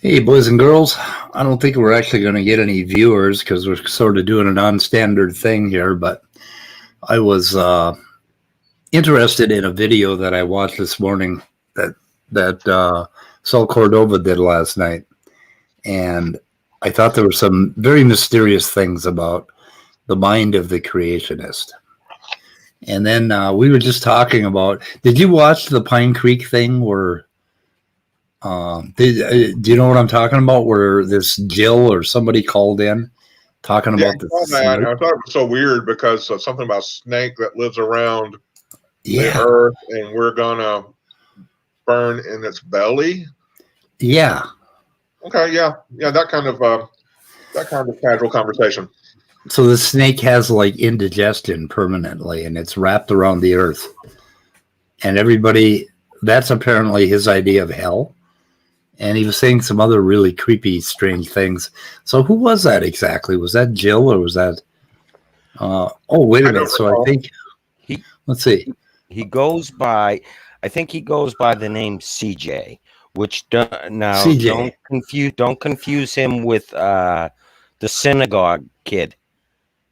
Hey, boys and girls. I don't think we're actually going to get any viewers because we're sort of doing a non-standard thing here, but I was interested in a video that I watched this morning that Saul Cordova did last night, and I thought there were some very mysterious things about the mind of the creationist. And then we were just talking about, did you watch the Pine Creek thing where do you know what I'm talking about? Where this Jill or somebody called in talking about the snake? I thought it was so weird because of something about a snake that lives around the earth, and we're gonna burn in its belly. Yeah. Okay. Yeah. That kind of casual conversation. So the snake has like indigestion permanently, and it's wrapped around the earth, and everybody. That's apparently his idea of hell. And he was saying some other really creepy, strange things. So who was that exactly? Was that Jill or was that? Oh, wait a minute. So I think let's see. He goes by. I think he goes by the name CJ. Which now CJ. Don't confuse him with the synagogue kid.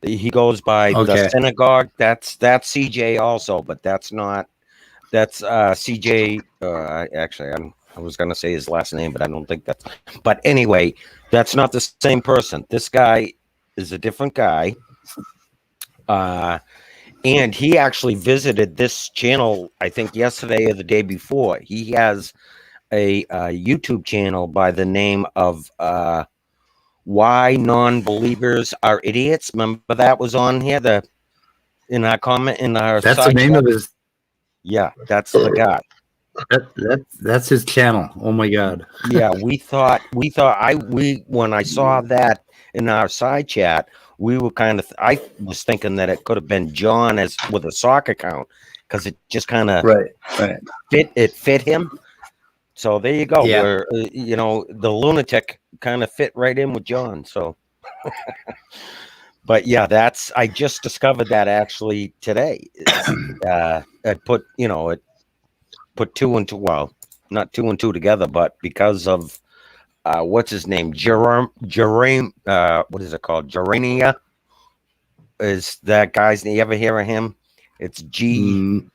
He goes by the synagogue. That's CJ also, but that's not. That's CJ. Actually, I was going to say his last name, but I don't think that's. But anyway, that's not the same person. This guy is a different guy. And he actually visited this channel, I think, yesterday or the day before. He has a YouTube channel by the name of Why Non-Believers Are Idiots. Remember that was on here? In our comment, in our That's the name of his. Yeah, that's the guy. That's his channel. Oh my God. Yeah, when I saw that in our side chat, we were I was thinking that it could have been John with a sock account because it just kind of fit him. So there you go. Yeah. Where the lunatic kind of fit right in with John. So, but yeah, I just discovered that actually today. It put two and two. Well, not two and two together, but because of what's his name, Jerome. What is it called? Gerania is that guy's name? You ever hear of him? It's G.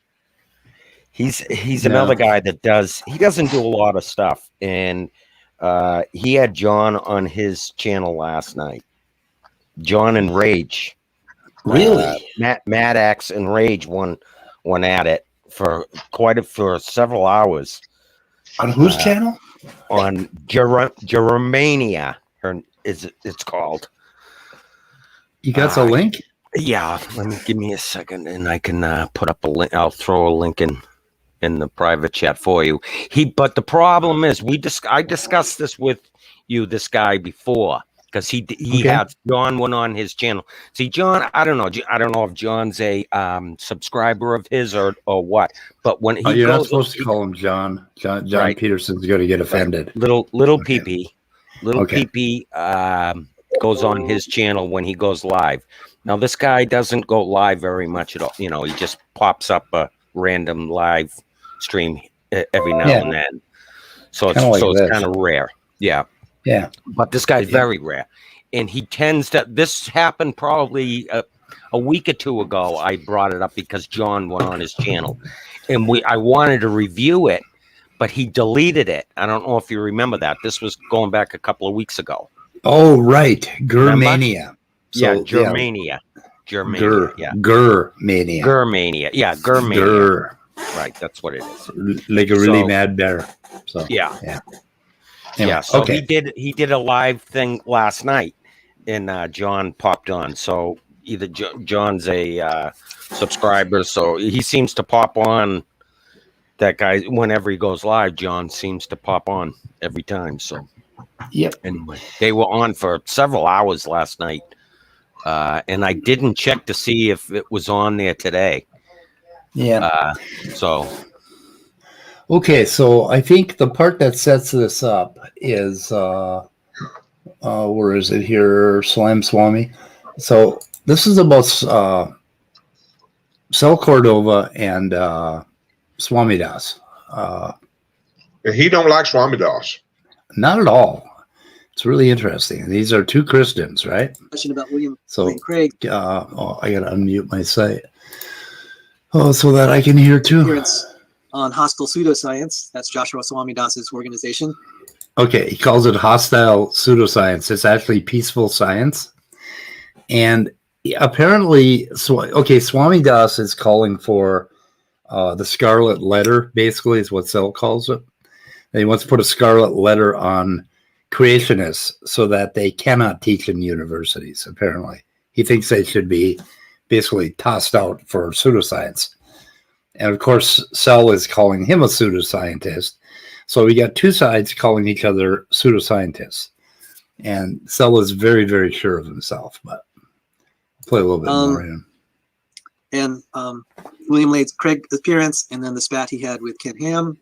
He's another guy that doesn't do a lot of stuff, and he had John on his channel last night. John and Rage, really? Mad Axe and Rage won at it for several hours. On whose channel? On Germania, it's called. You got the link? Yeah, give me a second, and I can put up a link. I'll throw a link in the private chat for you. But the problem is, I discussed this with you, this guy before, because he had John went on his channel. See, John, I don't know if John's a subscriber of his or what. But when you're not supposed to call him John. John right. Peterson's going to get offended. Little PP goes on his channel when he goes live. Now this guy doesn't go live very much at all. He just pops up a random live stream every now and then. So it's kind of rare. Yeah. Yeah. But this guy's very rare. And he tends to, this happened probably a week or two ago. I brought it up because John went on his channel and I wanted to review it, but he deleted it. I don't know if you remember that. This was going back a couple of weeks ago. Oh, right. Germania. So, Germania. Germania. Yeah. Germania. Germania. Yeah. Germania. Right. That's what it is. Like a really mad bear. So, yeah. Anyway, Yeah, so okay. he did a live thing last night, and John popped on. So either John's a subscriber, so he seems to pop on. That guy, whenever he goes live, John seems to pop on every time. So Yep. anyway, they were on for several hours last night, and I didn't check to see if it was on there today. Yeah. So Okay, so I think the part that sets this up is where is it here? Slam Swami. So this is about Cell Cordova and Swami Das. And he don't like Swami Das. Not at all. It's really interesting. These are two Christians, right? Question about William So, Lane Craig. I got to unmute my site. Oh, so that I can hear too. Appearance on hostile pseudoscience. That's Joshua Swami Das's organization. Okay, he calls it hostile pseudoscience. It's actually peaceful science. And apparently, Swami Das is calling for the scarlet letter, basically, is what Cell calls it. And he wants to put a scarlet letter on creationists so that they cannot teach in universities, apparently. He thinks they should be basically tossed out for pseudoscience. And of course, Cell is calling him a pseudoscientist. So we got two sides calling each other pseudoscientists. And Cell is very, very sure of himself, but play a little bit more in. And William Lane Craig appearance, and then the spat he had with Ken Ham.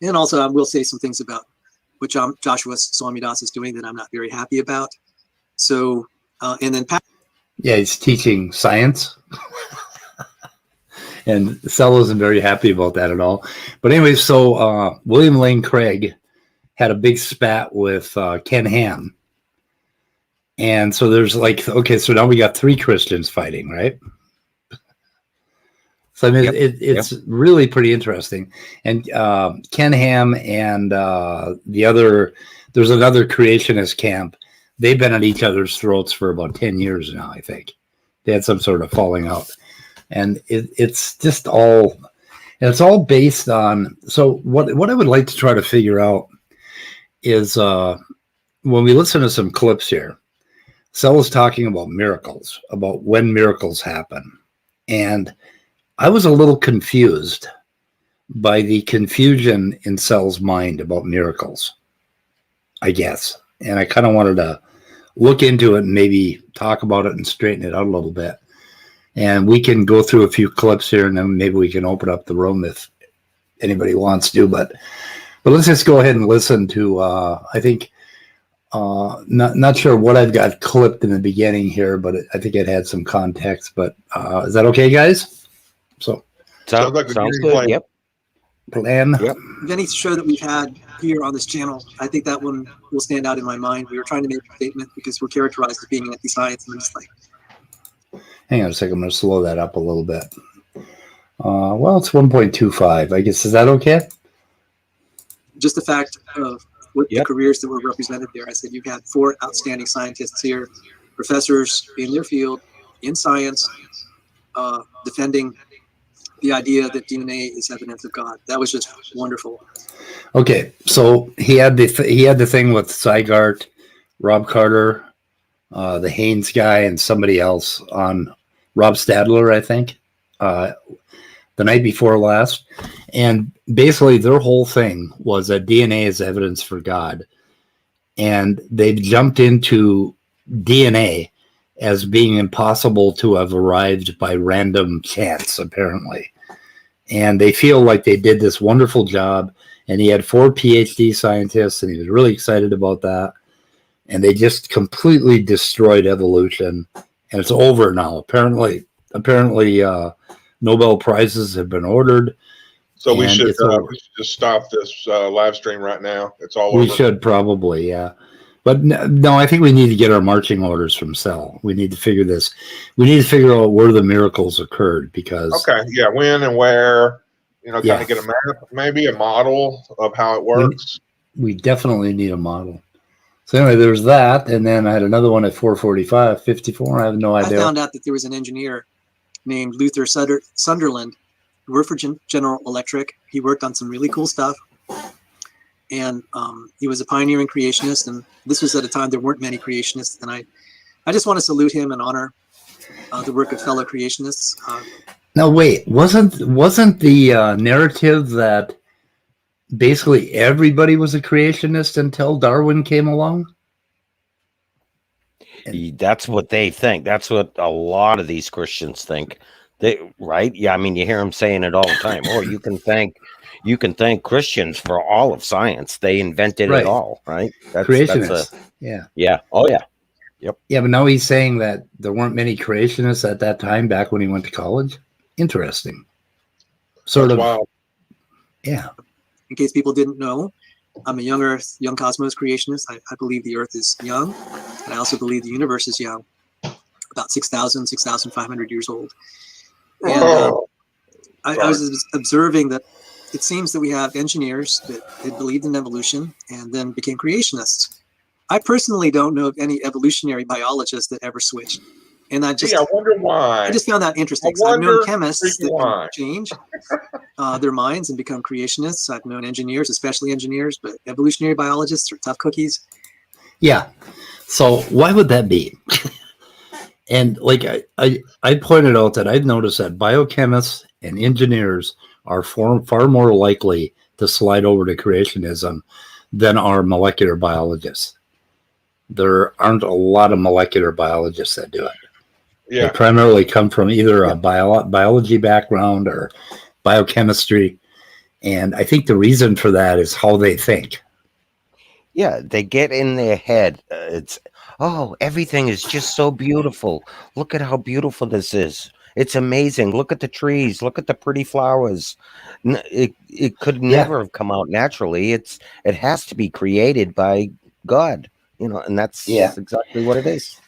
And also, I will say some things about what Joshua Swami Das is doing that I'm not very happy about. So, and then yeah, he's teaching science. And Cell isn't very happy about that at all. But anyway, so William Lane Craig had a big spat with Ken Ham. And so there's like, okay, so now we got three Christians fighting, right? So I mean, it's really pretty interesting. And Ken Ham and there's another creationist camp. They've been at each other's throats for about 10 years now, I think. They had some sort of falling out. And it's just all, and it's all based on, so what I would like to try to figure out is when we listen to some clips here, Cell is talking about miracles, about when miracles happen. And I was a little confused by the confusion in Cell's mind about miracles, I guess. And I kind of wanted to look into it and maybe talk about it and straighten it out a little bit. And we can go through a few clips here, and then maybe we can open up the room if anybody wants to. But let's just go ahead and listen to, I think, not sure what I've got clipped in the beginning here, but I think it had some context. But is that okay, guys? So sounds good. Plan. Yep. Plan. Yep. any show that we've had here on this channel, I think that one will stand out in my mind. We were trying to make a statement because we're characterized as being anti-science, and I'm just like, hang on a second. I'm going to slow that up a little bit. Well, it's 1.25. I guess, is that okay? just the fact of what the careers that were represented there. I said you've had 4 outstanding scientists here, professors in their field, in science, defending the idea that DNA is evidence of God. That was just wonderful. Okay, so he had the thing with Seigart, Rob Carter, the Haynes guy, and somebody else on Rob Stadler, I think, the night before last. And basically their whole thing was that DNA is evidence for God. And they've jumped into DNA as being impossible to have arrived by random chance, apparently. And they feel like they did this wonderful job. And he had 4 PhD scientists, and he was really excited about that. And they just completely destroyed evolution. And it's over now. Apparently, Nobel Prizes have been ordered. So we should just stop this live stream right now. It's all over. We should probably, yeah. But no, I think we need to get our marching orders from Cell. We need to figure this. We need to figure out where the miracles occurred because. Okay, yeah, when and where, kind of get a map, maybe a model of how it works. We definitely need a model. So anyway, there's that. And then I had another one at 4:45, 54. I have no idea. I found out that there was an engineer named Luther Sunderland who worked for General Electric. He worked on some really cool stuff. And he was a pioneering creationist, and this was at a time there weren't many creationists. And I just want to salute him and honor the work of fellow creationists. Now, wait, wasn't the narrative that basically everybody was a creationist until Darwin came along? That's what they think. That's what a lot of these Christians think. Right? Yeah, I mean, you hear them saying it all the time. Oh, you can thank Christians for all of science. They invented Right. it all, right? Creationists. Yeah. Oh, yeah. Yep. Yeah, but now he's saying that there weren't many creationists at that time back when he went to college. Interesting. Sort of. Wow. Yeah. In case people didn't know, I'm a young Earth, young cosmos creationist. I believe the Earth is young, and I also believe the universe is young, about 6,500 years old. And I was observing that it seems that we have engineers that believed in evolution and then became creationists. I personally don't know of any evolutionary biologists that ever switched. And I wonder why. I just found that interesting. I've known chemists that can change their minds and become creationists. I've known engineers, especially engineers, but evolutionary biologists are tough cookies. Yeah. So why would that be? And like I pointed out that I've noticed that biochemists and engineers are far more likely to slide over to creationism than are molecular biologists. There aren't a lot of molecular biologists that do it. Yeah. They primarily come from either a biology background or biochemistry. And I think the reason for that is how they think. Yeah, they get in their head. Everything is just so beautiful. Look at how beautiful this is. It's amazing. Look at the trees. Look at the pretty flowers. It could never have come out naturally. It has to be created by God, and that's exactly what it is.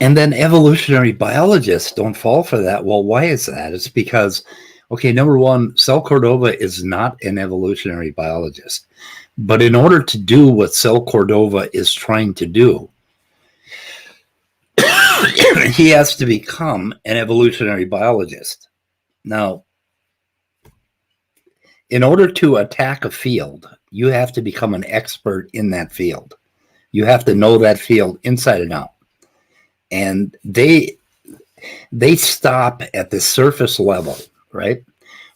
And then evolutionary biologists don't fall for that. Well, why is that? It's because, okay, number one, Cordova is not an evolutionary biologist. But in order to do what Cordova is trying to do, he has to become an evolutionary biologist. Now, in order to attack a field, you have to become an expert in that field. You have to know that field inside and out. And they stop at the surface level, right?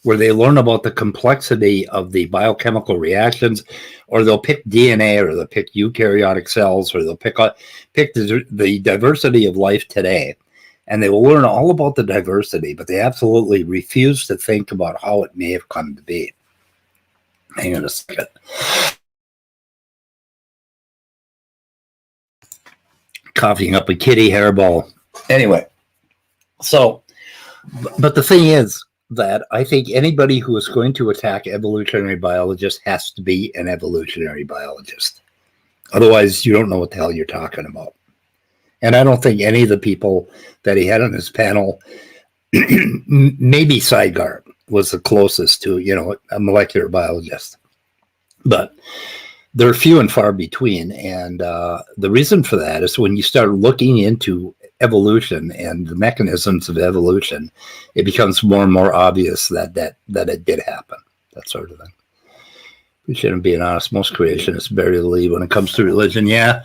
Where they learn about the complexity of the biochemical reactions, or they'll pick DNA, or they'll pick eukaryotic cells, or they'll pick the diversity of life today. And they will learn all about the diversity, but they absolutely refuse to think about how it may have come to be. Hang on a second. Coughing up a kitty hairball. Anyway, so, but the thing is that I think anybody who is going to attack evolutionary biologists has to be an evolutionary biologist. Otherwise, you don't know what the hell you're talking about. And I don't think any of the people that he had on his panel, maybe Sidegar was the closest to, a molecular biologist. But they're few and far between. And the reason for that is when you start looking into evolution and the mechanisms of evolution, it becomes more and more obvious that it did happen, that sort of thing. We shouldn't be honest. Most creationists bury the lead when it comes to religion. Yeah,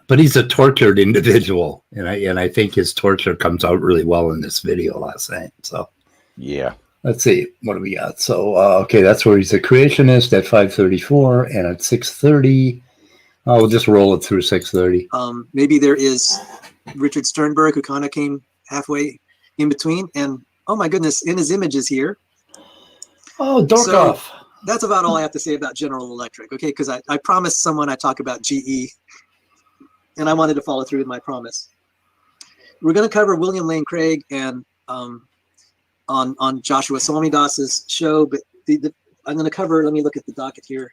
but he's a tortured individual, and I think his torture comes out really well in this video last night. So yeah. Let's see, what do we got? So, okay, that's where he's a creationist at 5:34, and at 6:30, we'll just roll it through 6:30. Maybe there is Richard Sternberg, who kind of came halfway in between, and oh my goodness, in his images here. Oh, Dorkoff. So that's about all I have to say about General Electric, okay? Because I promised someone I'd talk about GE, and I wanted to follow through with my promise. We're going to cover William Lane Craig and on Joshua Swamidas's show, but I'm going to cover, let me look at the docket here.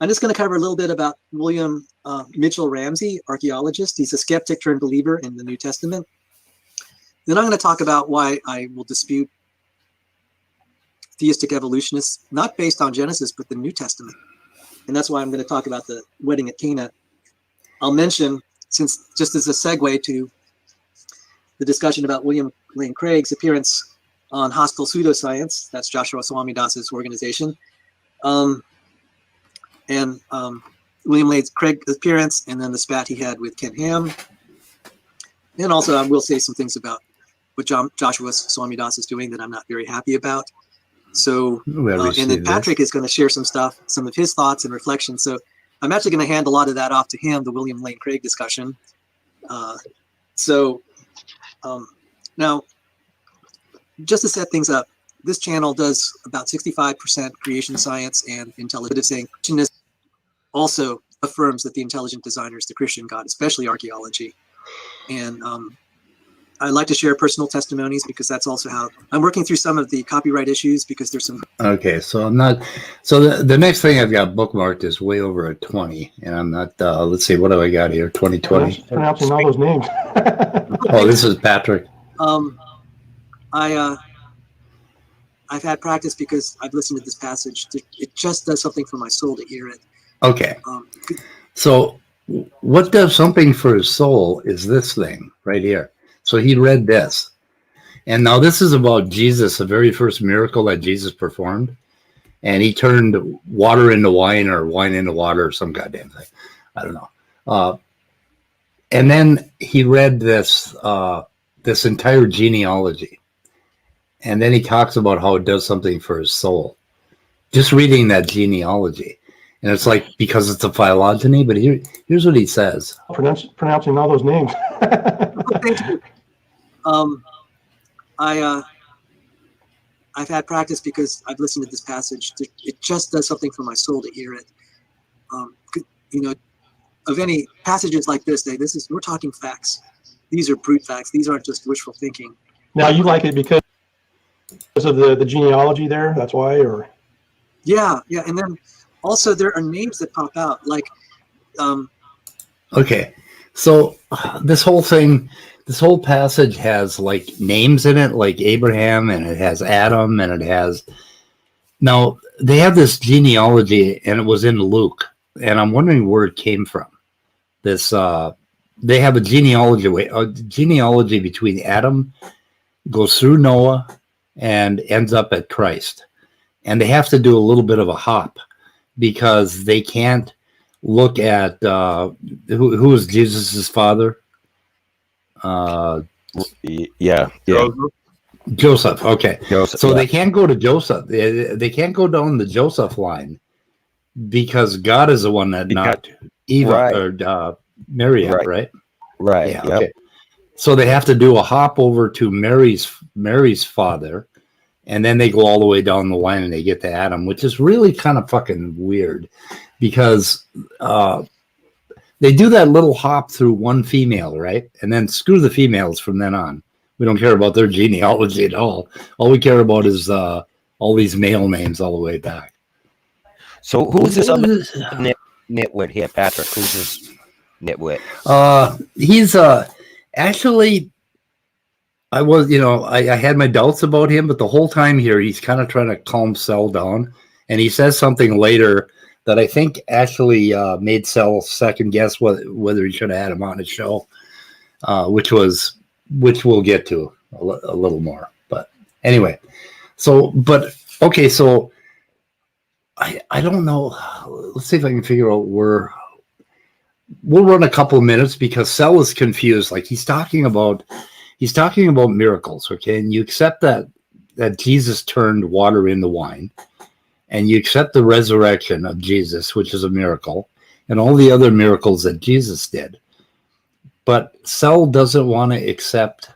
I'm just going to cover a little bit about William Mitchell Ramsey, archaeologist. He's a skeptic turned believer in the New Testament. Then I'm going to talk about why I will dispute theistic evolutionists, not based on Genesis, but the New Testament. And that's why I'm going to talk about the wedding at Cana. I'll mention, since just as a segue to the discussion about William Lane Craig's appearance on Hostile Pseudoscience. That's Joshua Swamidas's organization. And William Lane Craig's appearance, and then the spat he had with Ken Ham. And also, I will say some things about what Joshua Swamidas is doing that I'm not very happy about. So, and then Patrick is going to share some stuff, some of his thoughts and reflections. So I'm actually going to hand a lot of that off to him, the William Lane Craig discussion. Now, just to set things up, this channel does about 65% creation science and intelligence, saying Christianism also affirms that the intelligent designer is the Christian God, especially archaeology. And I like to share personal testimonies because that's also how I'm working through some of the copyright issues because there's some. Okay, so I'm not. So the next thing I've got bookmarked is way over at 20, and I'm not. Let's see, what do I got here? 2020. Pronouncing all those names. Oh, this is Patrick. I've had practice because I've listened to this passage. It just does something for my soul to hear it. Okay. So what does something for his soul is this thing right here. So he read this. And now this is about Jesus, the very first miracle that Jesus performed. And he turned water into wine or wine into water or some goddamn thing. I don't know. And then he read this this entire genealogy. And then he talks about how it does something for his soul. Just reading that genealogy. And it's like, because it's a phylogeny, but here's what he says. Pronouncing all those names. Thank you. I've had practice because I've listened to this passage. It just does something for my soul to hear it. You know, of any passages like this, we're talking facts. These are brute facts. These aren't just wishful thinking. Now, you like it because of the genealogy there? That's why, or? Yeah. And then also there are names that pop out, like. Okay, so this whole passage has like names in it, like Abraham, and it has Adam, and it has. Now they have this genealogy, and it was in Luke, and I'm wondering where it came from. This they have a genealogy between Adam, goes through Noah, and ends up at Christ, and they have to do a little bit of a hop because they can't look at who is Jesus's father. Yeah. Joseph. Okay. Joseph, so they can't go to Joseph. They can't go down the Joseph line because God is the one that knocked Eva or Mary up, right? Right. Yeah. Okay. So they have to do a hop over to Mary's father, and then they go all the way down the line and they get to Adam, which is really kind of fucking weird because they do that little hop through one female, right? And then screw the females from then on. We don't care about their genealogy at all. All we care about is all these male names all the way back. So who's this other nitwit here, Patrick? Who's this nitwit? He's actually, I had my doubts about him, but the whole time here, he's kind of trying to calm Sel down. And he says something later that I think actually made Sel second guess whether he should have had him on his show, which we'll get to a little more. But anyway, so I don't know. Let's see if I can figure out where. We'll run a couple of minutes because Sel is confused. Like he's talking about miracles, okay? And you accept that Jesus turned water into wine, and you accept the resurrection of Jesus, which is a miracle, and all the other miracles that Jesus did. But Sel doesn't want to accept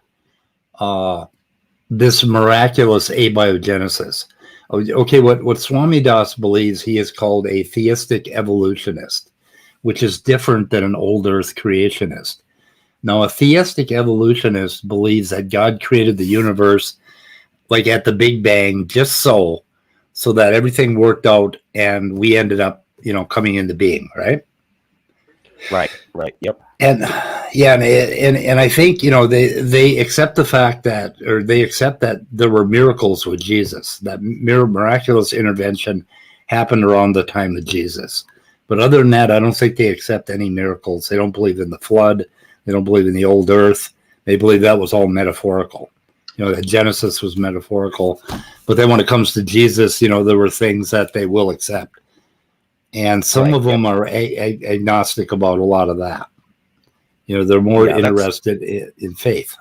this miraculous abiogenesis. Okay, what Swami Das believes, he is called a theistic evolutionist, which is different than an old earth creationist. Now, a theistic evolutionist believes that God created the universe like at the Big Bang, just so that everything worked out and we ended up, coming into being, right? Right, yep. And yeah, and I think, they accept the fact that, or they accept that there were miracles with Jesus, that miraculous intervention happened around the time of Jesus. But other than that, I don't think they accept any miracles. They don't believe in the flood. They don't believe in the old earth. They believe that was all metaphorical. that Genesis was metaphorical, but then when it comes to Jesus, there were things that they will accept, and some of them are agnostic about a lot of that. They're more interested in faith.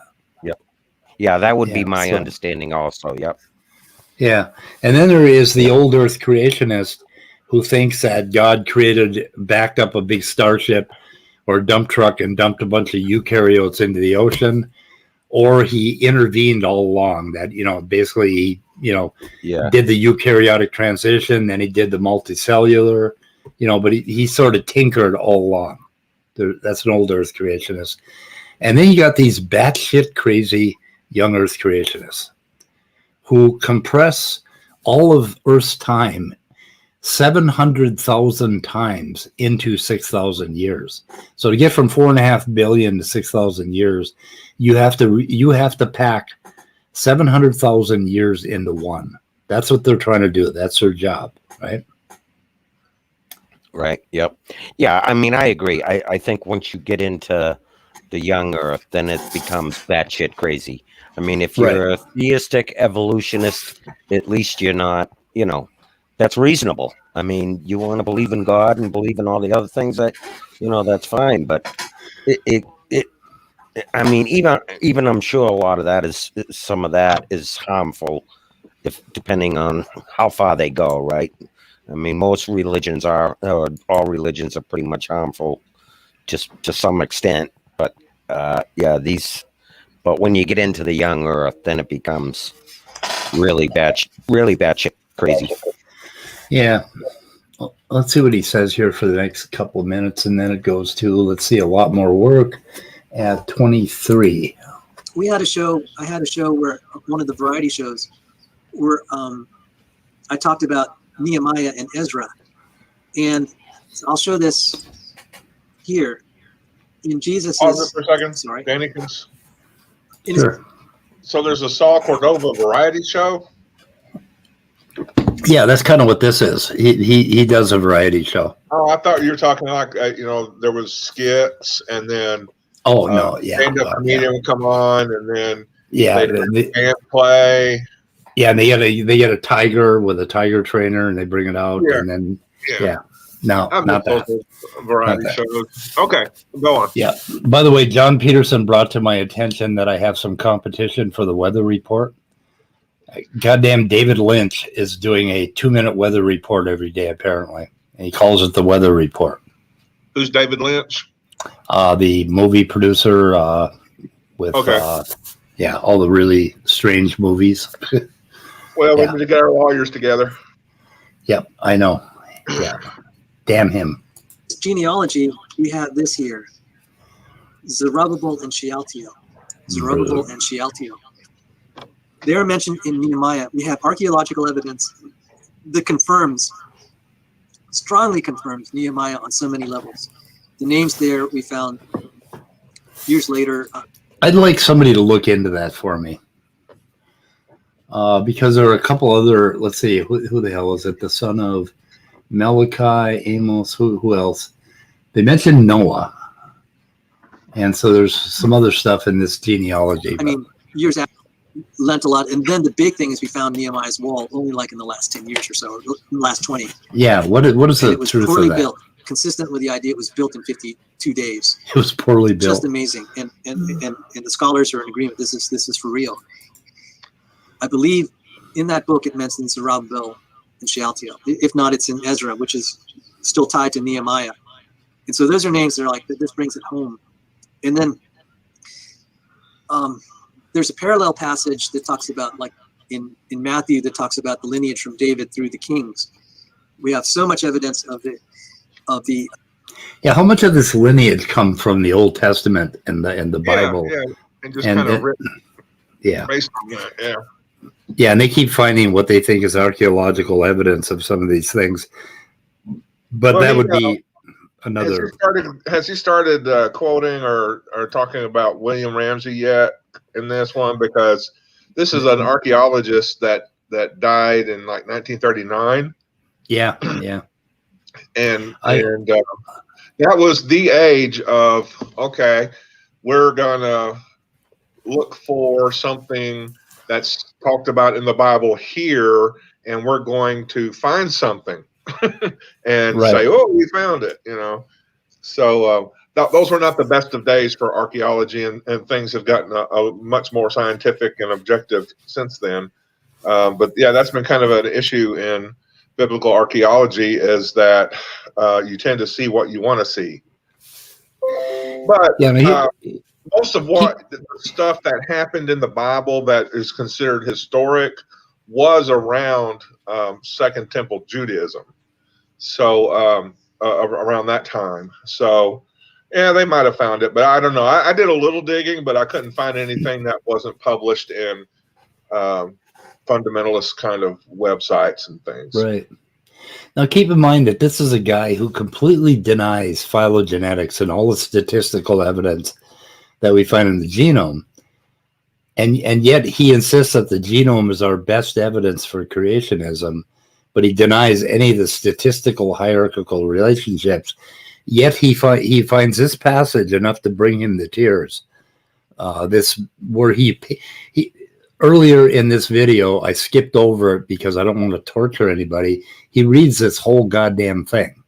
Yeah, that would be my understanding also. Yep. Yeah. And then there is the old earth creationist who thinks that God backed up a big starship or dump truck and dumped a bunch of eukaryotes into the ocean, or he intervened all along, that, basically he, did the eukaryotic transition, then he did the multicellular, but he sort of tinkered all along. That's an old earth creationist. And then you got these batshit crazy young earth creationists who compress all of Earth's time 700,000 times into 6,000 years. So to get from 4.5 billion to 6,000 years, you have to pack 700,000 years into one. That's what they're trying to do. That's their job, right? Right. Yep. Yeah. I mean, I agree. I think once you get into the young Earth, then it becomes batshit crazy. I mean, if you're a theistic evolutionist, at least you're not, that's reasonable. I mean, you want to believe in God and believe in all the other things that, that's fine. But I mean, even I'm sure a lot of that some of that is harmful, depending on how far they go, right? I mean, most religions all religions are pretty much harmful, just to some extent. But but when you get into the young Earth, then it becomes really bad shit crazy. Yeah. Well, let's see what he says here for the next couple of minutes, and then it goes to, let's see, a lot more work at 23. I had a show where, one of the variety shows, where I talked about Nehemiah and Ezra. And I'll show this here. In Jesus' Pause it for a second. Sorry. Dannykins. Sure. So there's a Saul Cordova variety show? Yeah, that's kind of what this is. He does a variety show. Oh, I thought you were talking like, there was skits, and then no, yeah. stand-up comedian would come on, and then they band play. Yeah, and they get a tiger with a tiger trainer, and they bring it out, and then no, not that variety shows. Okay, go on. Yeah. By the way, John Peterson brought to my attention that I have some competition for the weather report. Goddamn, David Lynch is doing a 2-minute weather report every day, apparently, and he calls it the weather report. Who's David Lynch? The movie producer with all the really strange movies. Well, we need to get our lawyers together. Yep, I know. Yeah. Damn him. Genealogy, we have this here. Zerubbabel and Shealtiel. Zerubbabel and Shealtiel. They are mentioned in Nehemiah. We have archaeological evidence that strongly confirms Nehemiah on so many levels. The names there we found years later. I'd like somebody to look into that for me. Because there are a couple other, let's see, who the hell is it? The son of Malachi, Amos, who else? They mentioned Noah. And so there's some other stuff in this genealogy. I mean, years after, lent a lot. And then the big thing is we found Nehemiah's wall only like in the last 10 years or so, or the last 20. Yeah, what is the truth of that? It was poorly built, consistent with the idea it was built in 52 days. It was poorly built. Just amazing. And the scholars are in agreement. This is for real. I believe in that book it mentions Zerubbabel and Shealtiel. If not, it's in Ezra, which is still tied to Nehemiah. And so those are names that are like, this brings it home. And then there's a parallel passage that talks about, like in Matthew, that talks about the lineage from David through the kings. We have so much evidence of the. Yeah, how much of this lineage come from the Old Testament and the Bible? Yeah, and just kind of written. Yeah. Based on that, yeah. Yeah, and they keep finding what they think is archaeological evidence of some of these things. But that would be another. Has he started quoting or talking about William Ramsey yet in this one? Because this is an archaeologist that died in like 1939. Yeah, yeah. And that was the age of, okay, we're gonna look for something that's talked about in the Bible here, and we're going to find something and Right. say, "Oh, we found it," So those were not the best of days for archaeology, and things have gotten a much more scientific and objective since then. But yeah, that's been kind of an issue in biblical archaeology, is that you tend to see what you want to see. But Yeah, no, most of the stuff that happened in the Bible that is considered historic was around Second Temple Judaism. So around that time. So yeah, they might have found it, but I don't know. I did a little digging, but I couldn't find anything that wasn't published in fundamentalist kind of websites and things. right. Now, keep in mind that this is a guy who completely denies phylogenetics and all the statistical evidence that we find in the genome. And yet he insists that the genome is our best evidence for creationism, but he denies any of the statistical hierarchical relationships. Yet he finds this passage enough to bring him to tears. This where he earlier in this video, I skipped over it because I don't want to torture anybody. He reads this whole goddamn thing.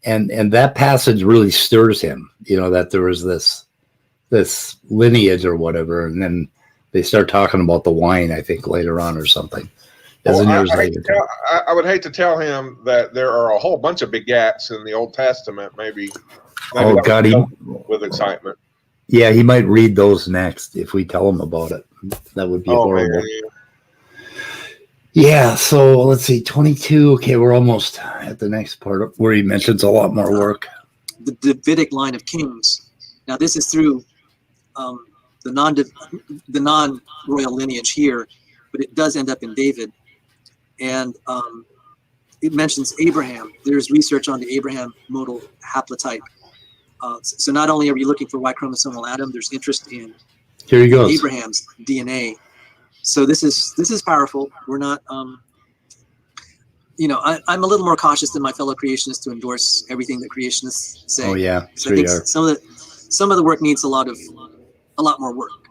and that passage really stirs him, that there was this lineage or whatever. And then they start talking about the wine, I think, later on or something. I would hate to tell him that there are a whole bunch of begats in the Old Testament. Maybe oh, God, with excitement. Yeah, he might read those next if we tell him about it. That would be horrible. Man. Yeah, so let's see, 22. Okay, we're almost at the next part where he mentions a lot more work. The Davidic line of kings. Now, this is through the non-royal lineage here, but it does end up in David. And it mentions Abraham. There's research on the Abraham modal haplotype. So not only are we looking for Y chromosomal Adam, there's interest in here he goes. Abraham's DNA. So this is powerful. We're not, I'm a little more cautious than my fellow creationists to endorse everything that creationists say. Oh yeah, sure I think some of the work needs a lot more work,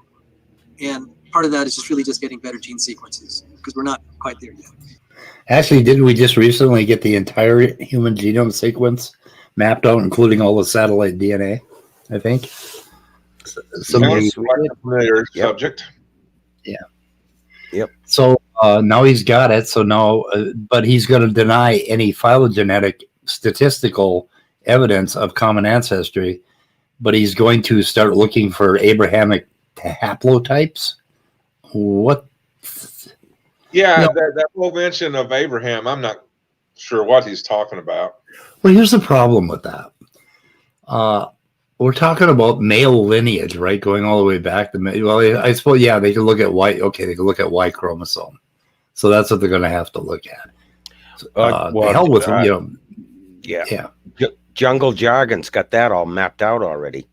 and part of that is just getting better gene sequences, because we're not quite there yet. Actually, didn't we just recently get the entire human genome sequence mapped out, including all the satellite DNA? I think. Familiar subject. Yeah. Yep. So now he's got it. So now, but he's going to deny any phylogenetic statistical evidence of common ancestry. But he's going to start looking for Abrahamic haplotypes. What? Yeah, that whole mention of Abraham, I'm not sure what he's talking about. Well, here's the problem with that. We're talking about male lineage, right? Going all the way back to I suppose, yeah, they can look at Y. Okay, they can look at Y chromosome. So that's what they're going to have to look at. The hell with them, Yeah. Jungle Jargon's got that all mapped out already.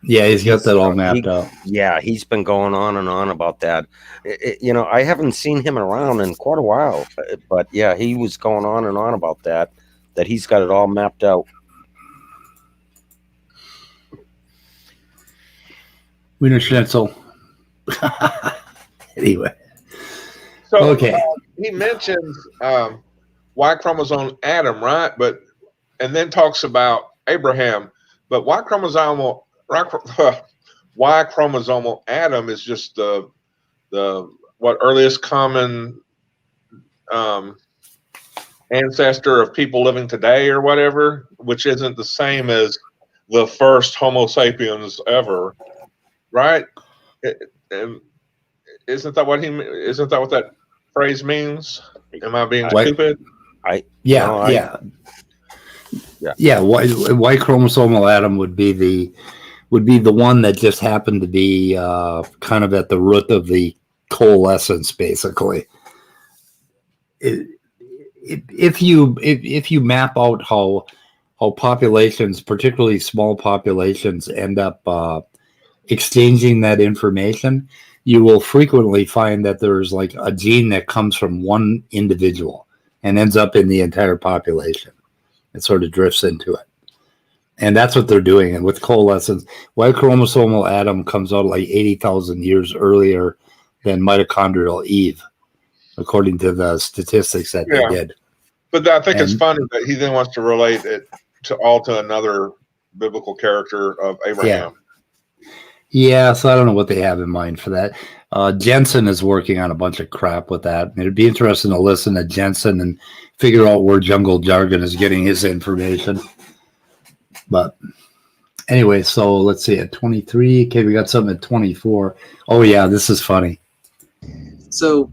Yeah, he's got that all mapped out. Yeah, he's been going on and on about that. I haven't seen him around in quite a while, but yeah, he was going on and on about that he's got it all mapped out. Wiener Schnitzel. Anyway. So okay. He mentions Y chromosome Adam, right? And then talks about Abraham. But Y chromosomal Adam is just the earliest common ancestor of people living today or whatever, which isn't the same as the first Homo sapiens ever, right? Isn't that what that phrase means? Am I being stupid? Yeah. Y chromosomal Adam would be the one that just happened to be kind of at the root of the coalescence, basically. If you map out how populations, particularly small populations, end up exchanging that information, you will frequently find that there's like a gene that comes from one individual and ends up in the entire population. It sort of drifts into it. And that's what they're doing. And with coalescence, Y chromosomal Adam comes out like 80,000 years earlier than mitochondrial Eve, according to the statistics that they did. But I think it's funny that he then wants to relate it to another biblical character of Abraham. Yeah, so I don't know what they have in mind for that. Jensen is working on a bunch of crap with that. It'd be interesting to listen to Jensen and figure out where Jungle Jargon is getting his information. But anyway, so let's see, at 23, okay, we got something at 24. Oh yeah, this is funny. So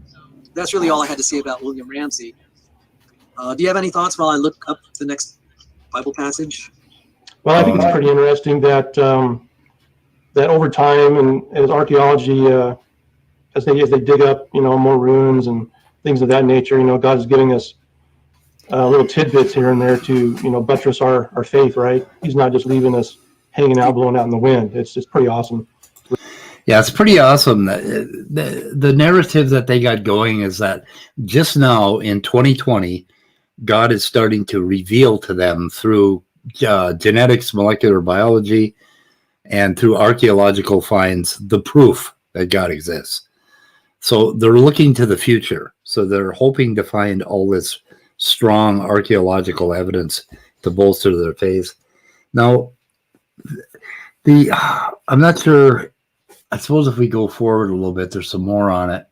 that's really all I had to say about William Ramsey. Do you have any thoughts while I look up the next Bible passage? Well, I think it's pretty interesting that that over time and as archaeology, as they dig up, more ruins and things of that nature, God is giving us little tidbits here and there to, buttress our faith, right? He's not just leaving us hanging out, blowing out in the wind. It's just pretty awesome. Yeah, it's pretty awesome. The narrative that they got going is that just now in 2020, God is starting to reveal to them through genetics, molecular biology, and through archaeological finds the proof that God exists. So they're looking to the future. So they're hoping to find all this strong archaeological evidence to bolster their faith. Now, I'm not sure. I suppose if we go forward a little bit, there's some more on it.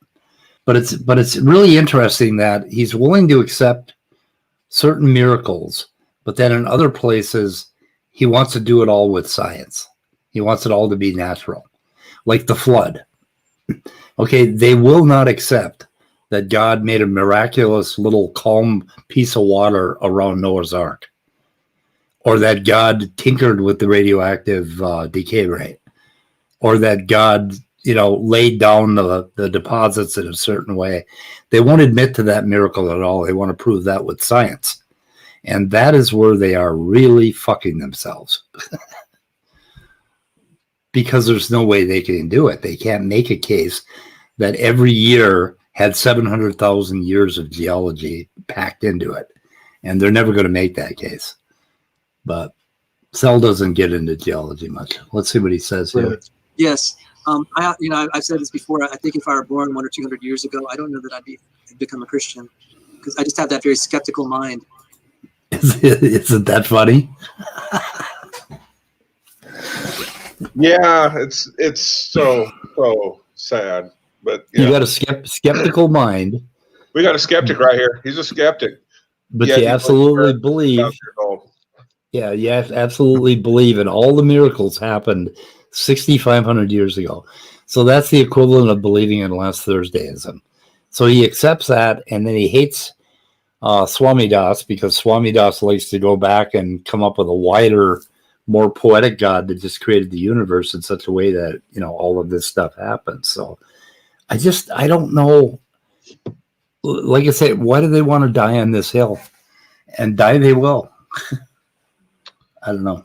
But it's really interesting that he's willing to accept certain miracles, but then in other places, he wants to do it all with science. He wants it all to be natural, like the flood. Okay, they will not accept that God made a miraculous little calm piece of water around Noah's Ark, or that God tinkered with the radioactive decay rate, or that God, laid down the deposits in a certain way. They won't admit to that miracle at all. They want to prove that with science. And that is where they are really fucking themselves. Because there's no way they can do it. They can't make a case that every year had 700,000 years of geology packed into it. And they're never going to make that case. But Sell doesn't get into geology much. Let's see what he says here. Yes. I've said this before. I think if I were born 100 or 200 years ago, I don't know that I'd become a Christian, because I just have that very skeptical mind. Isn't that funny? Yeah, it's so sad. But you got a skeptical mind. We got a skeptic right here. He's a skeptic. But you absolutely believe. Yeah, you absolutely believe in all the miracles happened 6,500 years ago. So that's the equivalent of believing in last Thursdayism. So he accepts that, and then he hates Swami Das, because Swami Das likes to go back and come up with a wider, more poetic God that just created the universe in such a way that, all of this stuff happens. So I don't know. Like I say, why do they want to die on this hill? And die they will. I don't know.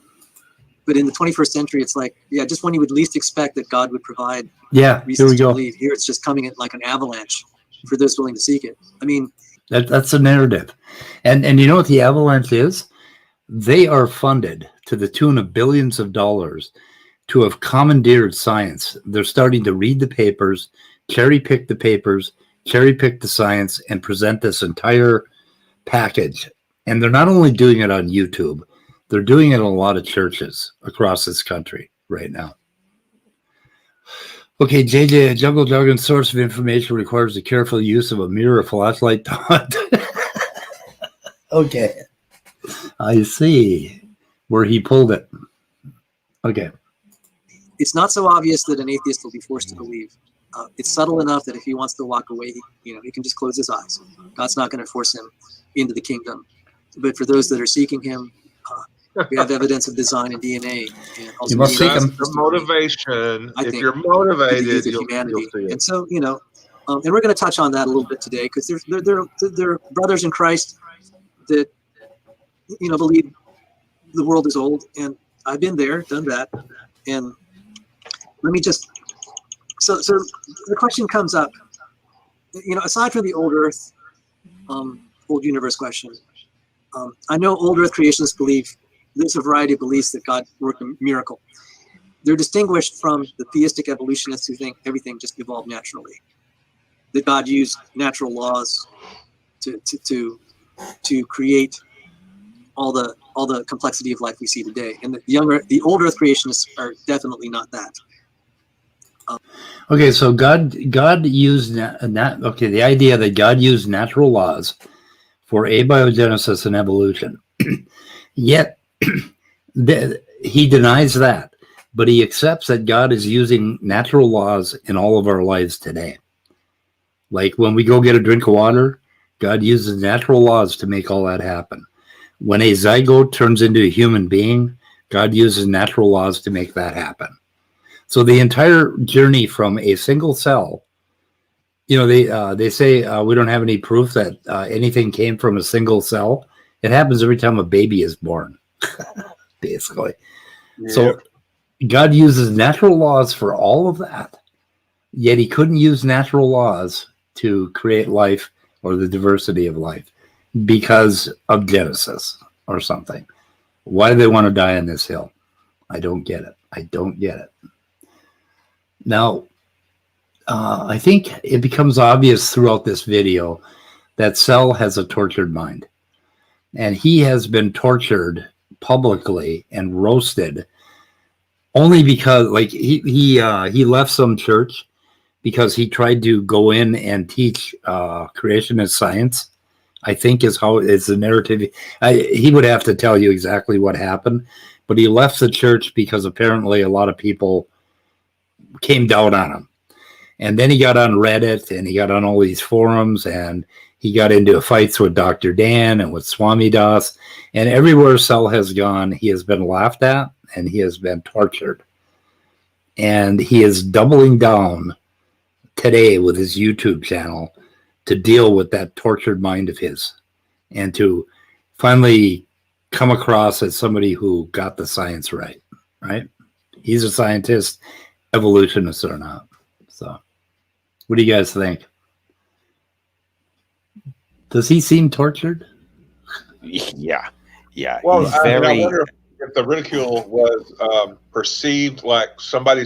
But in the 21st century, it's like, just when you would least expect that God would provide here we go. Here it's just coming in like an avalanche for those willing to seek it. I mean, that's a narrative. And you know what the avalanche is? They are funded to the tune of billions of dollars to have commandeered science. They're starting to read the papers, cherry pick the science, and present this entire package. And they're not only doing it on YouTube, they're doing it in a lot of churches across this country right now. Okay, JJ, Jungle Jargon's source of information requires the careful use of a mirror, flashlight, taunt. Okay. I see where he pulled it. Okay. It's not so obvious that an atheist will be forced to believe. It's subtle enough that if he wants to walk away, he can just close his eyes. God's not going to force him into the kingdom. But for those that are seeking him, we have evidence of design and DNA. And also you must seek him. The motivation. If you're motivated, you'll see it. And so, and we're going to touch on that a little bit today, because they're brothers in Christ that, believe the world is old. And I've been there, done that. And let me just, so the question comes up, aside from the old earth, old universe question, I know old earth creationists believe there's a variety of beliefs that God worked a miracle. They're distinguished from the theistic evolutionists who think everything just evolved naturally. That God used natural laws to create all the complexity of life we see today. And the old Earth creationists are definitely not that. Okay, so God used the idea that God used natural laws for abiogenesis and evolution. Yet he denies that, but he accepts that God is using natural laws in all of our lives today. Like when we go get a drink of water, God uses natural laws to make all that happen. When a zygote turns into a human being, God uses natural laws to make that happen. So the entire journey from a single cell, they say we don't have any proof that anything came from a single cell. It happens every time a baby is born, basically. Yeah. So God uses natural laws for all of that, yet he couldn't use natural laws to create life or the diversity of life because of Genesis or something. Why do they want to die on this hill? I don't get it. Now, I think it becomes obvious throughout this video that Cell has a tortured mind. And he has been tortured publicly and roasted only because, like, he left some church because he tried to go in and teach creationist science, I think is the narrative. He would have to tell you exactly what happened, but he left the church because apparently a lot of people came down on him. And then he got on Reddit and he got on all these forums and he got into fights with Dr. Dan and with Swami Das. And everywhere Cell has gone, he has been laughed at and he has been tortured. And he is doubling down today with his YouTube channel to deal with that tortured mind of his and to finally come across as somebody who got the science right? He's a scientist, evolutionist or not. So what do you guys think? Does he seem tortured? Yeah. Well, He's I wonder if the ridicule was perceived like somebody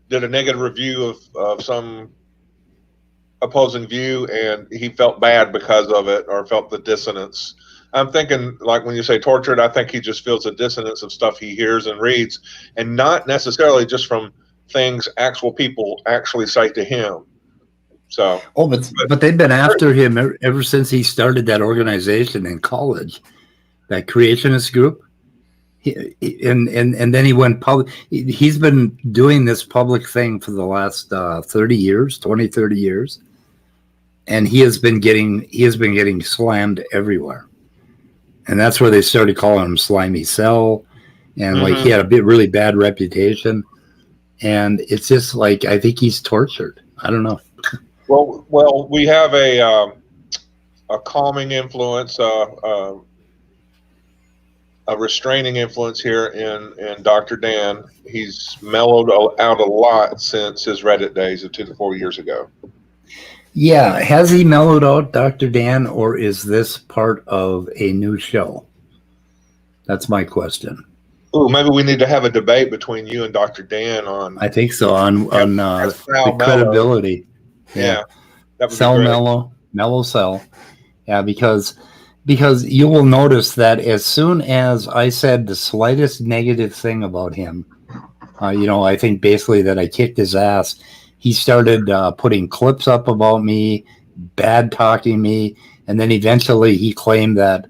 did a negative review of some opposing view and he felt bad because of it or felt the dissonance. I'm thinking, like, when you say tortured, I think he just feels a dissonance of stuff he hears and reads, and not necessarily just from things actual people actually say to him. So, but they've been after him ever since he started that organization in college, that creationist group. And then he went public. He's been doing this public thing for the last 30 years, and he has been getting slammed everywhere. And that's where they started calling him Slimy Cell, and like he had a really bad reputation. And it's just like, I think he's tortured. I don't know. Well, we have a calming influence, a restraining influence here in Dr. Dan. He's mellowed out a lot since his Reddit days of 2 to 4 years ago. Yeah, has he mellowed out, Dr. Dan, or is this part of a new show? That's my question. Ooh, maybe we need to have a debate between you and Dr. Dan on. I think so, on the credibility. Yeah, that would Cell be great. mellow Cell. Yeah, because you will notice that as soon as I said the slightest negative thing about him, I think basically that I kicked his ass, he started putting clips up about me, bad talking me, and then eventually he claimed that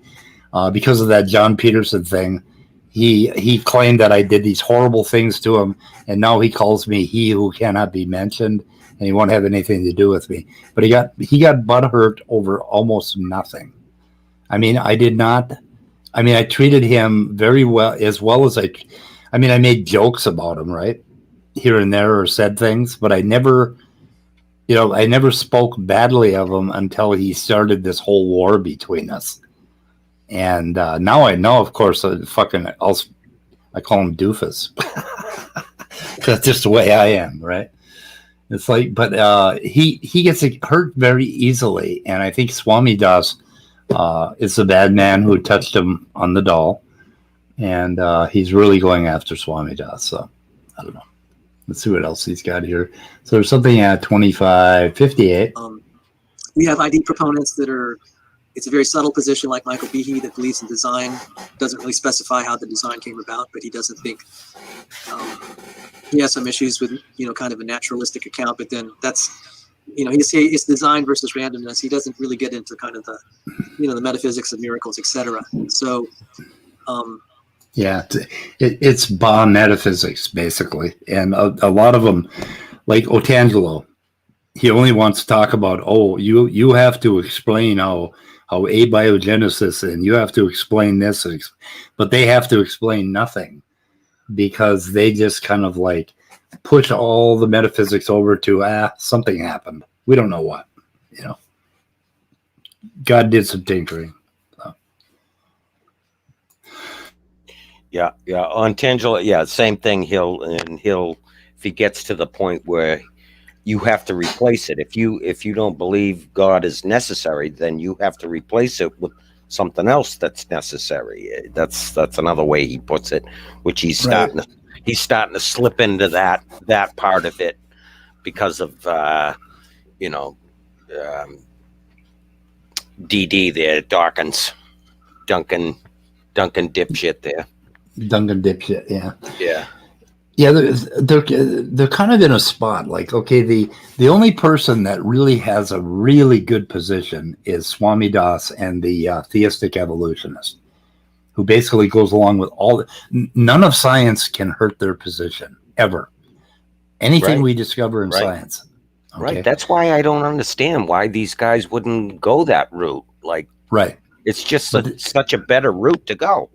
because of that John Peterson thing, he claimed that I did these horrible things to him, and now he calls me he who cannot be mentioned, and he won't have anything to do with me. But he got butthurt over almost nothing. I mean, I treated him very well as I made jokes about him, right? Here and there, or said things, but I never spoke badly of him until he started this whole war between us. And now I know, of course, I call him Doofus. That's just the way I am, right? It's like, but he gets hurt very easily, and I think Swami Das is the bad man who touched him on the doll, and he's really going after Swami Das. So I don't know. Let's see what else he's got here. So there's something at 2558. We have ID proponents that are, it's a very subtle position like Michael Behe that believes in design, doesn't really specify how the design came about, but he doesn't think, he has some issues with, kind of a naturalistic account, but then that's, he's it's design versus randomness. He doesn't really get into kind of the, the metaphysics of miracles, etc. So, yeah, it's Ba metaphysics basically, and a lot of them, like Otangelo, he only wants to talk about you have to explain how abiogenesis, and you have to explain this, but they have to explain nothing because they just kind of like push all the metaphysics over to something happened. We don't know what, God did some tinkering. Yeah. On Tangela, same thing. He'll if he gets to the point where you have to replace it. If you don't believe God is necessary, then you have to replace it with something else that's necessary. That's another way he puts it, which he's starting to slip into that part of it because of DD there, Duncan dipshit there. Duncan dipshit, yeah. Yeah, they're kind of in a spot. Like, okay, the only person that really has a really good position is Swami Das and the theistic evolutionist, who basically goes along with none of science can hurt their position ever. Anything we discover in science. Okay? Right. That's why I don't understand why these guys wouldn't go that route. Like, it's just such a better route to go.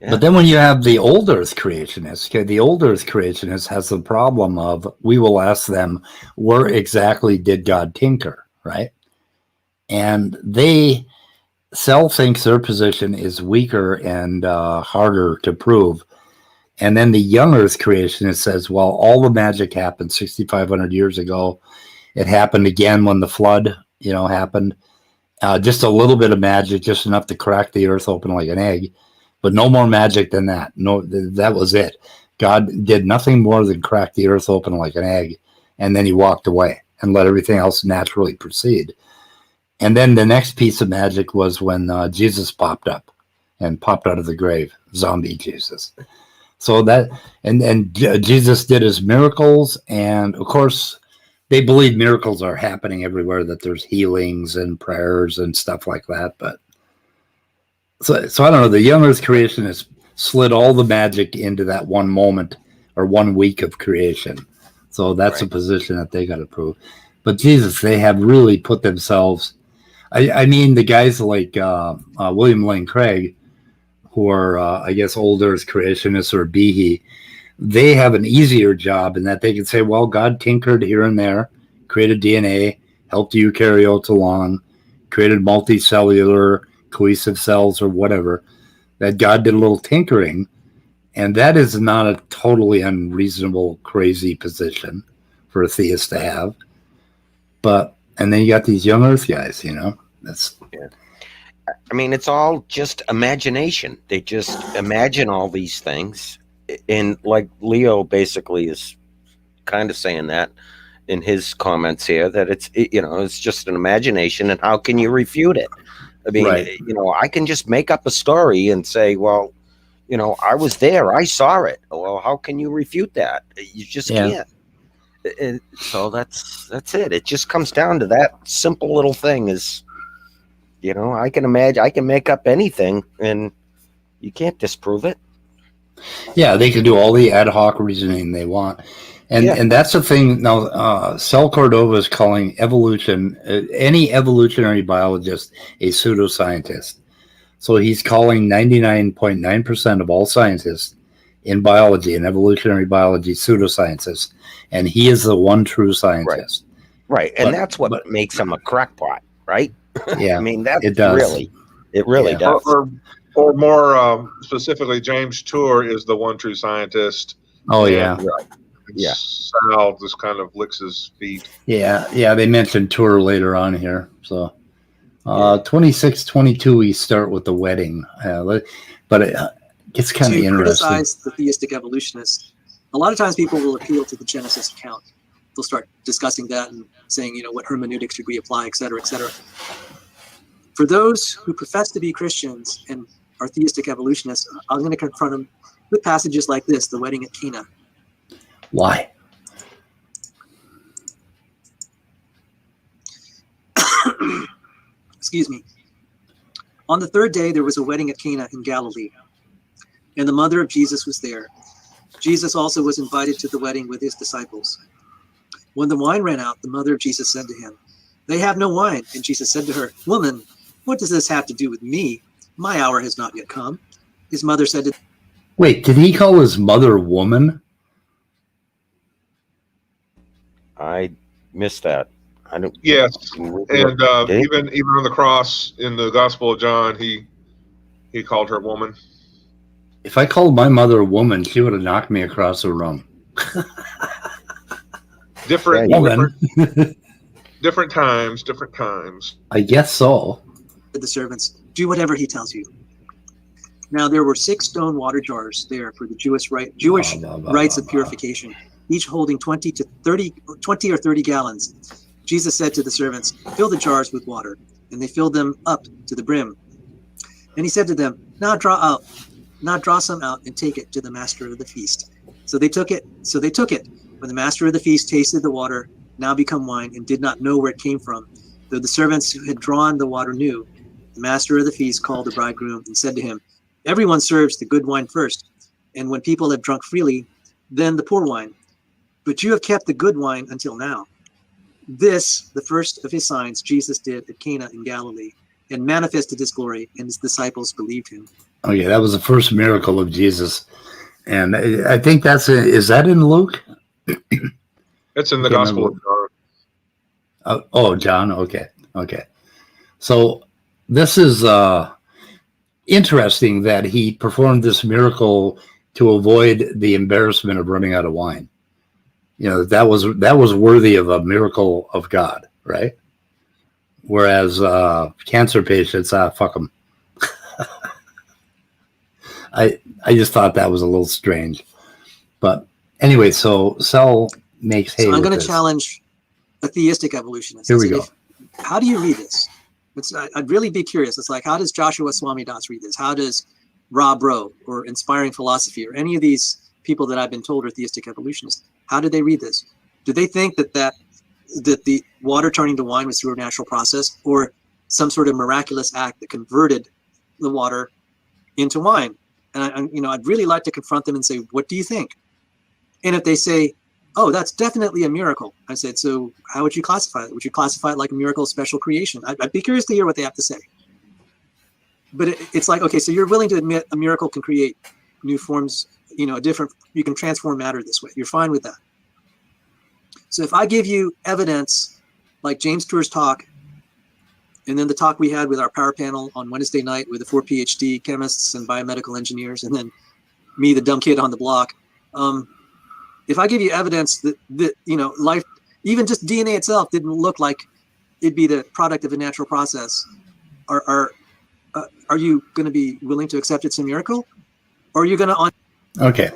Yeah. But then when you have the old Earth creationists, the old Earth creationist has the problem of, we will ask them, where exactly did God tinker, right? And Cell thinks their position is weaker and harder to prove. And then the young Earth creationist says, well, all the magic happened 6,500 years ago. It happened again when the flood, happened. Just a little bit of magic, just enough to crack the Earth open like an egg. But no more magic than that. No, that was it. God did nothing more than crack the Earth open like an egg, and then he walked away and let everything else naturally proceed. And then the next piece of magic was when Jesus popped up and popped out of the grave, zombie Jesus. So that, and Jesus did his miracles, and of course, they believe miracles are happening everywhere, that there's healings and prayers and stuff like that, but So I don't know. The young Earth creationists slid all the magic into that one moment or 1 week of creation. So that's a position that they got to prove. But Jesus, they have really put themselves. I mean, the guys like William Lane Craig, who are, I guess, old Earth creationists or Behe, they have an easier job in that they can say, well, God tinkered here and there, created DNA, helped eukaryotes along, created multicellular cohesive cells or whatever, that God did a little tinkering, and that is not a totally unreasonable, crazy position for a theist to have. But and then you got these young Earth guys, that's I mean, it's all just imagination. They just imagine all these things, and like Leo basically is kind of saying that in his comments here, that it's just an imagination, and how can you refute it? I mean, I can just make up a story and say, well, I was there, I saw it. Well, how can you refute that? You just can't. And so that's it. It just comes down to that simple little thing is, I can imagine, I can make up anything and you can't disprove it. Yeah, they can do all the ad hoc reasoning they want. And that's the thing now. Cell Cordova is calling evolution, any evolutionary biologist, a pseudoscientist. So he's calling 99.9% of all scientists in biology and evolutionary biology pseudoscientists, and he is the one true scientist. Right, and that's what makes him a crackpot, right? Yeah, I mean that it does. It really does. Or more specifically, James Tour is the one true scientist. Oh yeah. Yeah. Sal just kind of licks his feet. Yeah. They mentioned Tour later on here. So 26, 22, we start with the wedding. But It's kind of to interesting. criticize the theistic evolutionists. A lot of times people will appeal to the Genesis account. They'll start discussing that and saying, what hermeneutics should we apply, et cetera, et cetera. For those who profess to be Christians and are theistic evolutionists, I'm going to confront them with passages like this, the wedding at Cana. Why? Excuse me. On the third day, there was a wedding at Cana in Galilee, and the mother of Jesus was there. Jesus also was invited to the wedding with his disciples. When the wine ran out, the mother of Jesus said to him, "They have no wine." And Jesus said to her, "Woman, what does this have to do with me? My hour has not yet come." His mother said to Wait, did he call his mother woman? I missed that. I don't. Yes, and Did he? even on the cross in the Gospel of John, he called her woman. If I called my mother a woman, she would have knocked me across the room. Different, Woman. different times. I guess so. the servants, "Do whatever he tells you." Now there were 6 stone water jars there for the Jewish rites of purification, each holding 20 or 30 gallons. Jesus said to the servants, "Fill the jars with water," and they filled them up to the brim. And he said to them, Now draw some out and take it to the master of the feast." So they took it. When the master of the feast tasted the water, now become wine, and did not know where it came from, though the servants who had drawn the water knew, the master of the feast called the bridegroom and said to him, "Everyone serves the good wine first, and when people have drunk freely, then the poor wine. But you have kept the good wine until now." This, the first of his signs, Jesus did at Cana in Galilee, and manifested his glory, and his disciples believed him. Okay, that was the first miracle of Jesus. And I think is that in Luke? It's in the Can't Gospel of John. John. Okay. So this is interesting that he performed this miracle to avoid the embarrassment of running out of wine. That was worthy of a miracle of God, right? Whereas cancer patients, fuck them. I just thought that was a little strange. But anyway, so Sel makes hay. So I'm with going to this. challenge a theistic evolutionist. Here we go. How do you read this? I'd really be curious. It's like, how does Joshua Swami Das read this? How does Rob Rowe or Inspiring Philosophy or any of these people that I've been told are theistic evolutionists, how do they read this? Do they think that the water turning to wine was through a natural process, or some sort of miraculous act that converted the water into wine? And I'd really like to confront them and say, what do you think? And if they say, oh, that's definitely a miracle, I said, so how would you classify it? Would you classify it like a miracle of special creation? I'd be curious to hear what they have to say. But it's like, okay, so you're willing to admit a miracle can create new forms, you can transform matter this way. You're fine with that. So if I give you evidence like James Tour's talk, and then the talk we had with our power panel on Wednesday night with the 4 PhD chemists and biomedical engineers, and then me, the dumb kid on the block. If I give you evidence that life, even just DNA itself, didn't look like it'd be the product of a natural process, are you going to be willing to accept it's a miracle, or are you going to? Okay,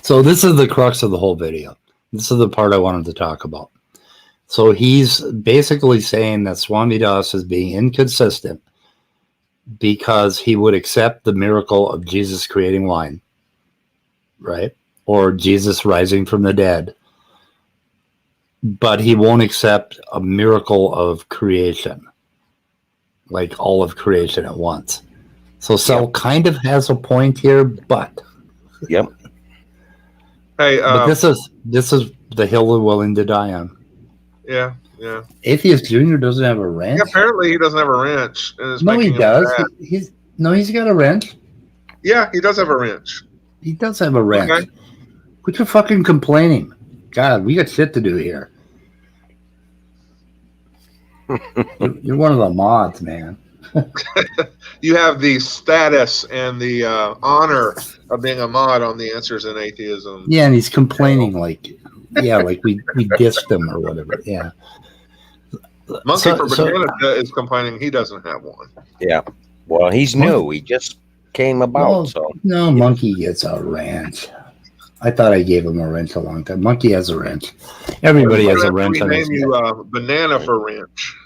so this is the crux of the whole video. This is the part I wanted to talk about. So he's basically saying that Swami Das is being inconsistent because he would accept the miracle of Jesus creating wine, right? Or Jesus rising from the dead, but he won't accept a miracle of creation, like all of creation at once. So Sel kind of has a point here, but Yep. Hey, but this is the hill we're willing to die on. yeah. Atheist Junior doesn't have a wrench. Yeah, apparently he doesn't have a wrench. And it's No, he making him does. mad. He's got a wrench. Yeah, he does have a wrench. He does have a wrench. Okay. Quit your fucking complaining. God, we got shit to do here. You're one of the mods, man. You have the status and the honor of being a mod on the Answers in Atheism. Yeah, and he's complaining like we dissed him or whatever. Yeah. Monkey for Banana is complaining he doesn't have one. Yeah. Well, he's new. He just came about. Well, So no, Monkey gets a wrench. I thought I gave him a wrench a long time. Monkey has a wrench. Everybody has a wrench on his rename you Banana for Wrench.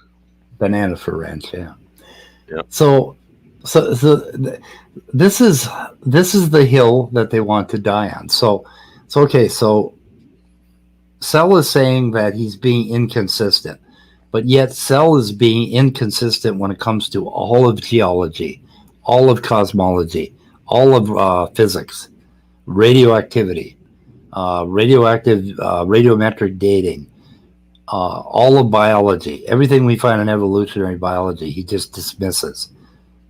banana for wrench. Yeah. Yeah. So this is the hill that they want to die on. So okay. So Sell is saying that he's being inconsistent, but yet Sell is being inconsistent when it comes to all of geology, all of cosmology, all of physics, radioactivity, radiometric dating, all of biology, everything we find in evolutionary biology, he just dismisses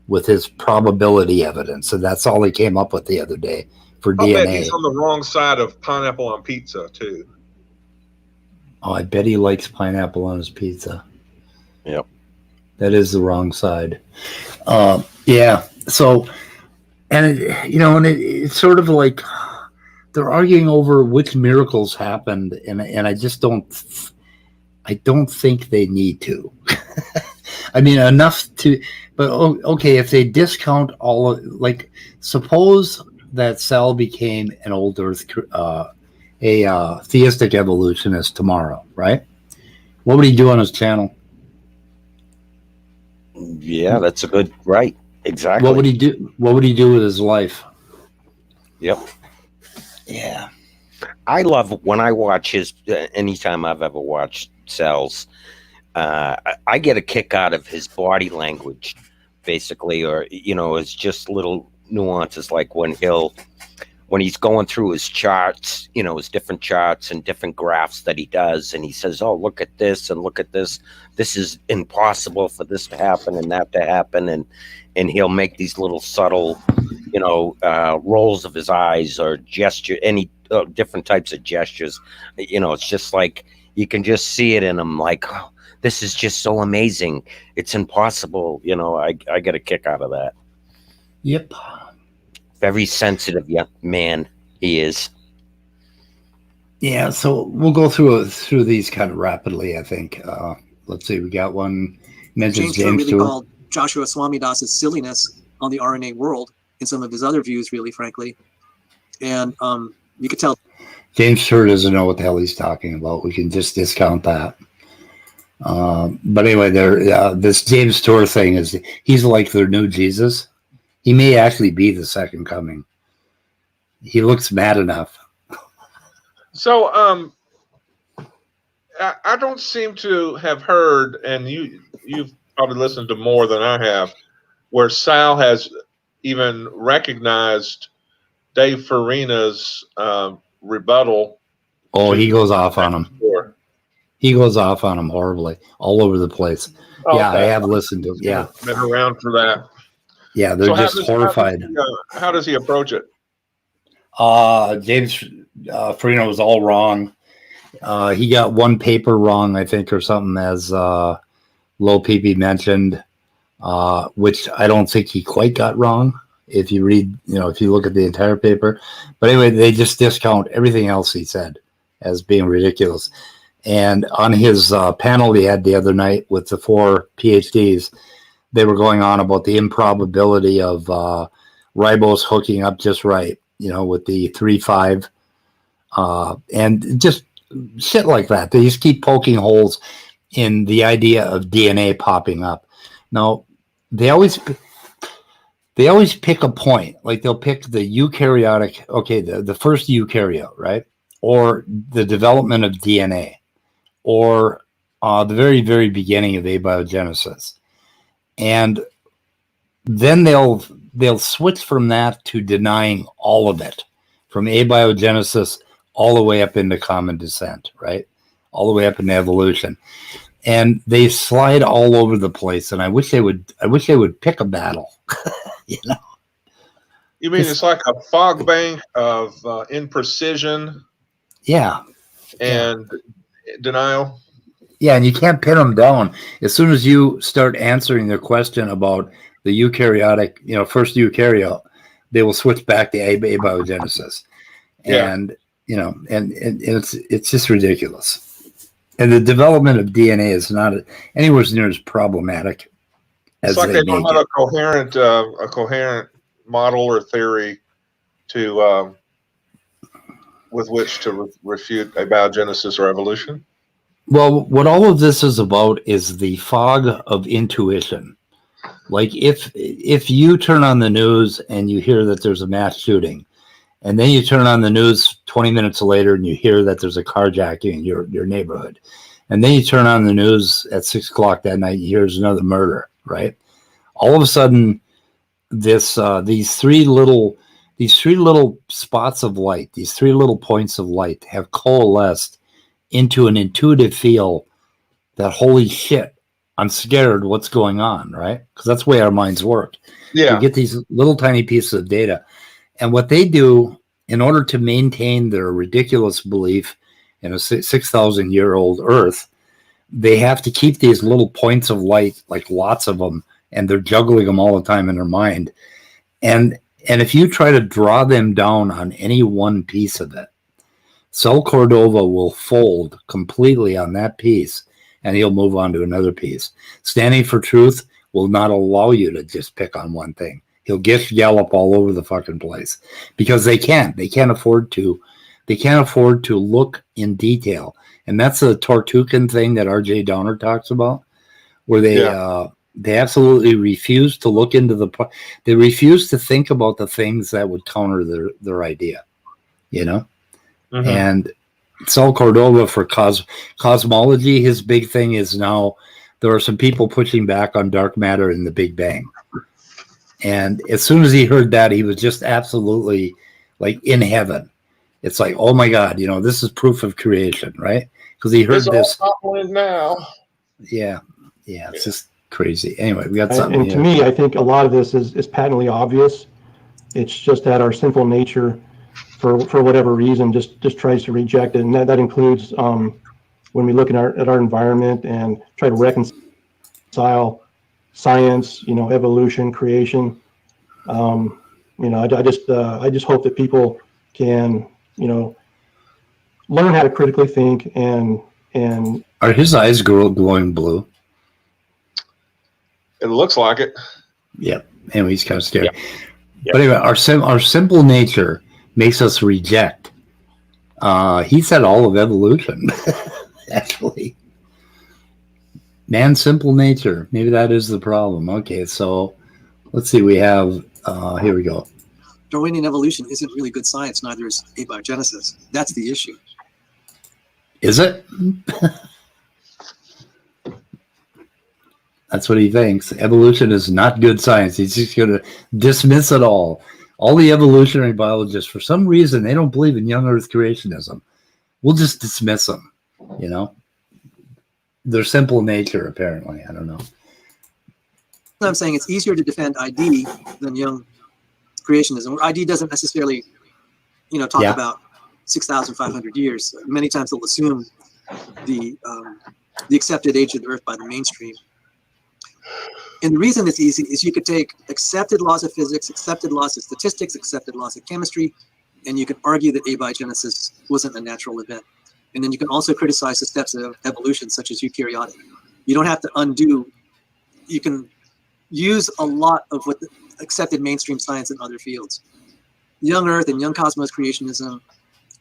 with his probability evidence. And that's all he came up with the other day for I'll bet DNA. he's on the wrong side of pineapple on pizza too. Oh, I bet he likes pineapple on his pizza. Yep. That is the wrong side. Yeah. So, and it's sort of like they're arguing over which miracles happened, and I just don't think they need to. I mean, enough to, but okay, if they discount all of, like, suppose that Sal became an old Earth, a theistic evolutionist tomorrow, right? What would he do on his channel? Yeah, that's a good right. Exactly. What would he do? What would he do with his life? Yep. Yeah. I love when I watch his. Anytime I've ever watched Sal's, I get a kick out of his body language, basically, or it's just little nuances like when he's going through his charts, his different charts and different graphs that he does, and he says, "Oh, look at this and look at this. This is impossible for this to happen and that to happen," and he'll make these little subtle, rolls of his eyes or gesture, any different types of gestures. It's just like you can just see it in him, like, oh, this is just so amazing. It's impossible. I get a kick out of that. Yep. Very sensitive young man he is. Yeah, so we'll go through these kind of rapidly, I think. Let's see, we got one. Mentions James James really Stewart. called Joshua Swamidas's silliness on the RNA world and some of his other views, really, frankly. And you could tell. James Stewart doesn't know what the hell he's talking about. We can just discount that. But anyway, this James Stewart thing he's like their new Jesus. He may actually be the second coming. He looks mad enough. So I don't seem to have heard, and you've probably listened to more than I have, where Sal has even recognized Dave Farina's rebuttal. Oh, he goes off on him. He goes off on him horribly, all over the place. Oh, yeah, okay. I have listened to him. Yeah. Been around for that. Yeah, they're just horrified. How does he approach it? James Farina was all wrong. He got one paper wrong, I think, or something, as Low PP mentioned, which I don't think he quite got wrong. If you read, if you look at the entire paper. But anyway, they just discount everything else he said as being ridiculous. And on his panel he had the other night with the 4 PhDs, they were going on about the improbability of ribose hooking up just right, with the 3,5, and just shit like that. They just keep poking holes in the idea of DNA popping up. Now, they always pick a point. Like they'll pick the eukaryotic, the first eukaryote, right? Or the development of DNA, or the very, very beginning of abiogenesis. And then they'll switch from that to denying all of it, from abiogenesis all the way up into common descent, right? All the way up into evolution. And they slide all over the place. And I wish they would pick a battle. You mean it's like a fog bank of imprecision? Yeah. And denial? Yeah, and you can't pin them down. As soon as you start answering their question about the eukaryotic, first eukaryote, they will switch back to abiogenesis. And, and it's just ridiculous. And the development of DNA is not anywhere near as problematic as it's like they don't have a coherent model or theory to with which to refute abiogenesis or evolution? Well, what all of this is about is the fog of intuition. Like if you turn on the news and you hear that there's a mass shooting, and then you turn on the news 20 minutes later and you hear that there's a carjacking in your neighborhood, and then you turn on the news at 6 o'clock that night and you hear there's another murder, right? All of a sudden, these three little spots of light, these three little points of light, have coalesced into an intuitive feel that, holy shit, I'm scared, what's going on, right? Because that's the way our minds work. Yeah. You get these little tiny pieces of data. And what they do in order to maintain their ridiculous belief in a 6,000-year-old Earth, they have to keep these little points of light, like lots of them, and they're juggling them all the time in their mind. And if you try to draw them down on any one piece of it, Cell Cordova will fold completely on that piece, and he'll move on to another piece. Standing for Truth will not allow you to just pick on one thing. He'll gallop all over the fucking place because they can't. They can't afford to. They can't afford to look in detail, and that's the Tortugan thing that R.J. Downer talks about, where they absolutely refuse to look into they refuse to think about the things that would counter their idea, you know. Mm-hmm. And Cell Cordova for cosmology, his big thing is now there are some people pushing back on dark matter and the Big Bang. And as soon as he heard that, he was just absolutely like in heaven. It's like, oh my God, you know, this is proof of creation, right? Because he heard this. Now. Yeah, it's just crazy. Anyway, we got something. And to me, I think a lot of this is patently obvious. It's just that our sinful nature, for whatever reason, just tries to reject it, and that includes when we look at our environment and try to reconcile science, you know, evolution, creation. You know, I just hope that people can, you know, learn how to critically think and. Are his eyes glowing blue? It looks like it. Yeah. Anyway, he's kind of scary. Yeah. But anyway, our simple nature makes us reject. He said all of evolution, actually. Man's simple nature. Maybe that is the problem. Okay, so let's see. We have, here we go. Darwinian evolution isn't really good science, neither is abiogenesis. That's the issue. Is it? That's what he thinks. Evolution is not good science. He's just going to dismiss it all. All the evolutionary biologists, for some reason, they don't believe in young Earth creationism. We'll just dismiss them, you know? Their simple nature, apparently. I don't know. I'm saying it's easier to defend ID than young creationism, where ID doesn't necessarily, you know, talk about 6,500 years. Many times they'll assume the accepted age of the Earth by the mainstream. And the reason it's easy is you could take accepted laws of physics, accepted laws of statistics, accepted laws of chemistry, and you can argue that abiogenesis wasn't a natural event. And then you can also criticize the steps of evolution, such as eukaryotic. You don't have to undo. You can use a lot of what the accepted mainstream science in other fields. Young Earth and young cosmos creationism,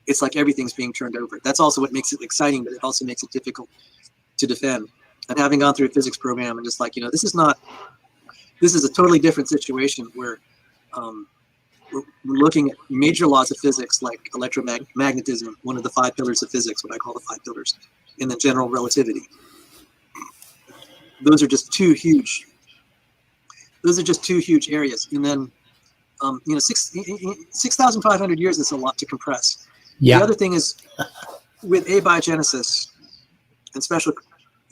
it's like everything's being turned over. That's also what makes it exciting, but it also makes it difficult to defend. And having gone through a physics program and just like, you know, this is a totally different situation where we're looking at major laws of physics like electromagnetism, one of the 5 pillars of physics, what I call the 5 pillars, and then general relativity. Those are just two huge areas. And then, you know, 6,500 years is a lot to compress. Yeah. The other thing is with abiogenesis and special,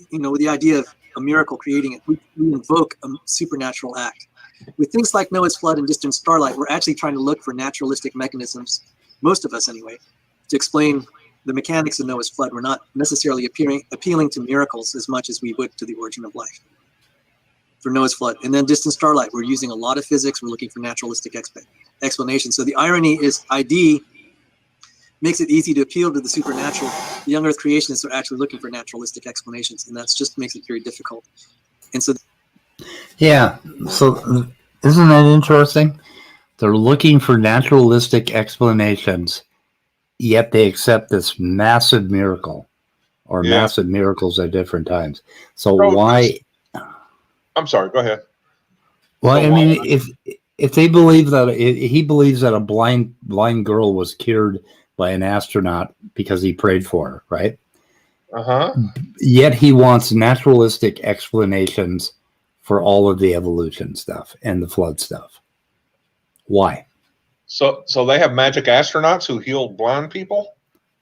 you know, with the idea of a miracle creating it, we invoke a supernatural act. With things like Noah's flood and distant starlight, we're actually trying to look for naturalistic mechanisms, most of us anyway, to explain the mechanics of Noah's flood. We're not necessarily appealing to miracles as much as we would to the origin of life for Noah's flood. And then distant starlight, we're using a lot of physics. We're looking for naturalistic explanations. So the irony is ID makes it easy to appeal to the supernatural. The young Earth creationists are actually looking for naturalistic explanations, and that's just makes it very difficult. And so, yeah. So isn't that interesting? They're looking for naturalistic explanations, yet they accept this massive miracle or Yeah. massive miracles at different times. So So why? I'm sorry. Go ahead. Well, So I why- mean, if they believe that he believes that a blind girl was cured by an astronaut because he prayed for her, right? Uh-huh. Yet he wants naturalistic explanations for all of the evolution stuff and the flood stuff. Why? So they have magic astronauts who heal blind people?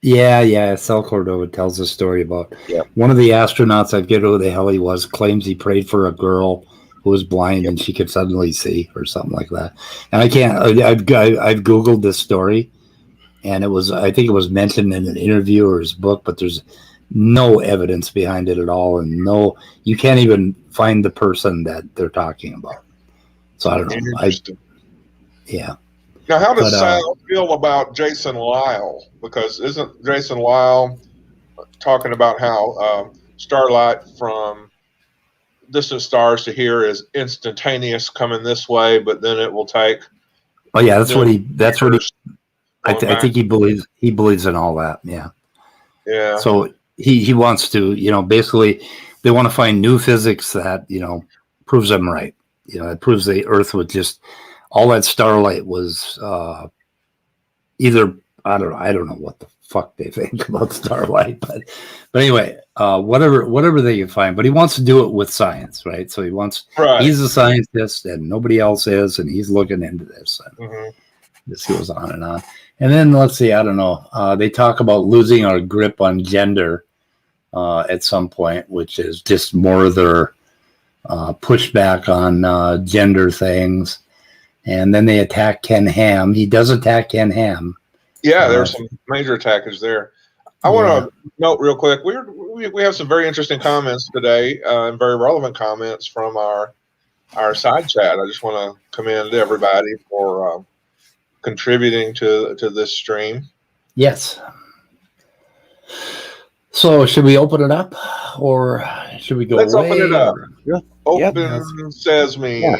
Yeah. Cordova tells a story about one of the astronauts. I forget who the hell he was. Claims he prayed for a girl who was blind and she could suddenly see, or something like that. And I can't. I've googled this story, and I think it was mentioned in an interview or his book, but there's no evidence behind it at all, and you can't even find the person that they're talking about. So I don't know. Interesting. Yeah. Now, how does But, Sal feel about Jason Lyle? Because isn't Jason Lyle talking about how starlight from distant stars to here is instantaneous coming this way, but then it will take. Oh yeah, that's what he. I think he believes in all that. Yeah. Yeah. So he wants to, basically they want to find new physics that, proves them right. It proves the Earth was just all that starlight was either I don't know what the fuck they think about starlight, but anyway, whatever they can find. But he wants to do it with science, right? So he's a scientist and nobody else is, and he's looking into this. And this goes on and on. And then let's see, I don't know. They talk about losing our grip on gender at some point, which is just more of their pushback on gender things. And then they attack Ken Ham. He does attack Ken Ham. Yeah, there's some major attackers there. I want to note real quick, we have some very interesting comments today, and very relevant comments from our side chat. I just want to commend everybody for contributing to this stream. Yes. So should we open it up, or should we go? Let's open it up. Yeah. Open sesame. Yeah.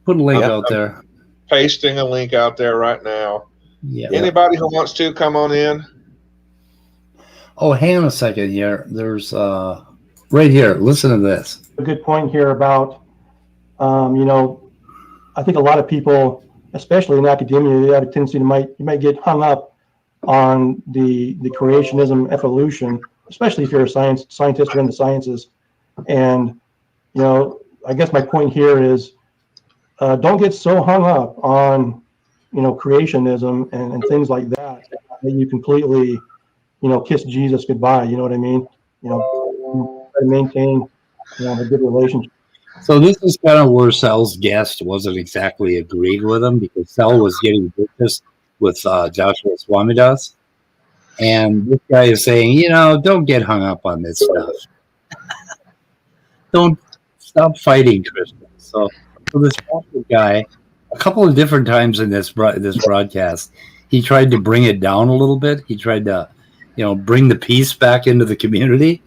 Put a link out there. Pasting a link out there right now. Yeah. Anybody who wants to come on in. Oh, hang on a second here. There's right here. Listen to this. A good point here about, I think a lot of people, especially in academia, they have a tendency you might get hung up on the creationism evolution, especially if you're a scientist or in the sciences. And, I guess my point here is don't get so hung up on, creationism and things like that you completely, kiss Jesus goodbye. You know what I mean? Try to maintain, a good relationship. So this is kind of where Sal's guest wasn't exactly agreeing with him, because Sal was getting business with Joshua Swamidas. And this guy is saying, don't get hung up on this stuff. Don't stop fighting Christians. So this guy, a couple of different times in this broadcast, he tried to bring it down a little bit. He tried to, bring the peace back into the community,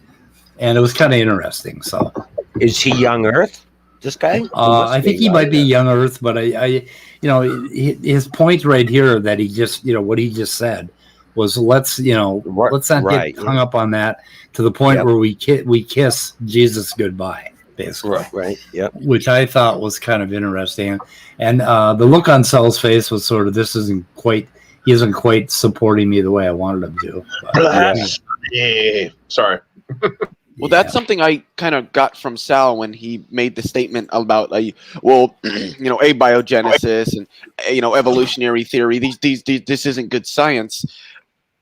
and it was kind of interesting. So, is he young Earth? This guy? I think he might be young Earth, but his point right here that he just, what he just said was let's not get hung up on that to the point where we kiss Jesus goodbye. Basically. Right. Yep. Which I thought was kind of interesting, and the look on Sal's face was sort of he isn't quite supporting me the way I wanted him to. But, sorry. Well, that's something I kind of got from Sal when he made the statement about, abiogenesis and evolutionary theory. This isn't good science.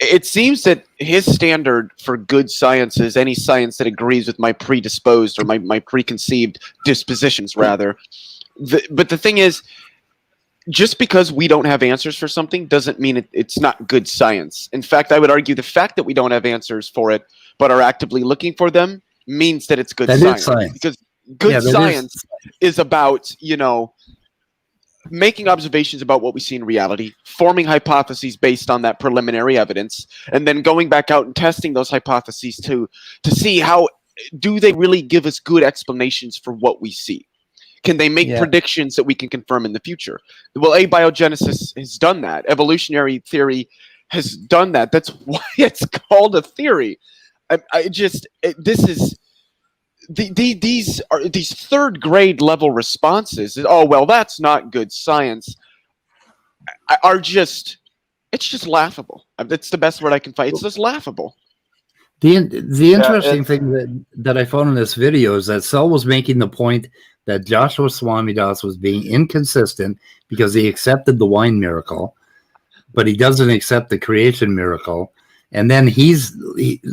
It seems that his standard for good science is any science that agrees with my predisposed or my preconceived dispositions, rather. But the thing is, just because we don't have answers for something doesn't mean it's not good science. In fact, I would argue the fact that we don't have answers for it but are actively looking for them means that it's good science. Because good science is about, making observations about what we see in reality, forming hypotheses based on that preliminary evidence, and then going back out and testing those hypotheses to see how do they really give us good explanations for what we see. Can they make predictions that we can confirm in the future? Well, abiogenesis has done that. Evolutionary theory has done that. That's why it's called a theory. This is these third grade level responses. Oh well, that's not good science. It's just laughable. That's the best word I can find. It's just laughable. The interesting thing that I found in this video is that Sal was making the point that Joshua Swamidass was being inconsistent because he accepted the wine miracle, but he doesn't accept the creation miracle. And then he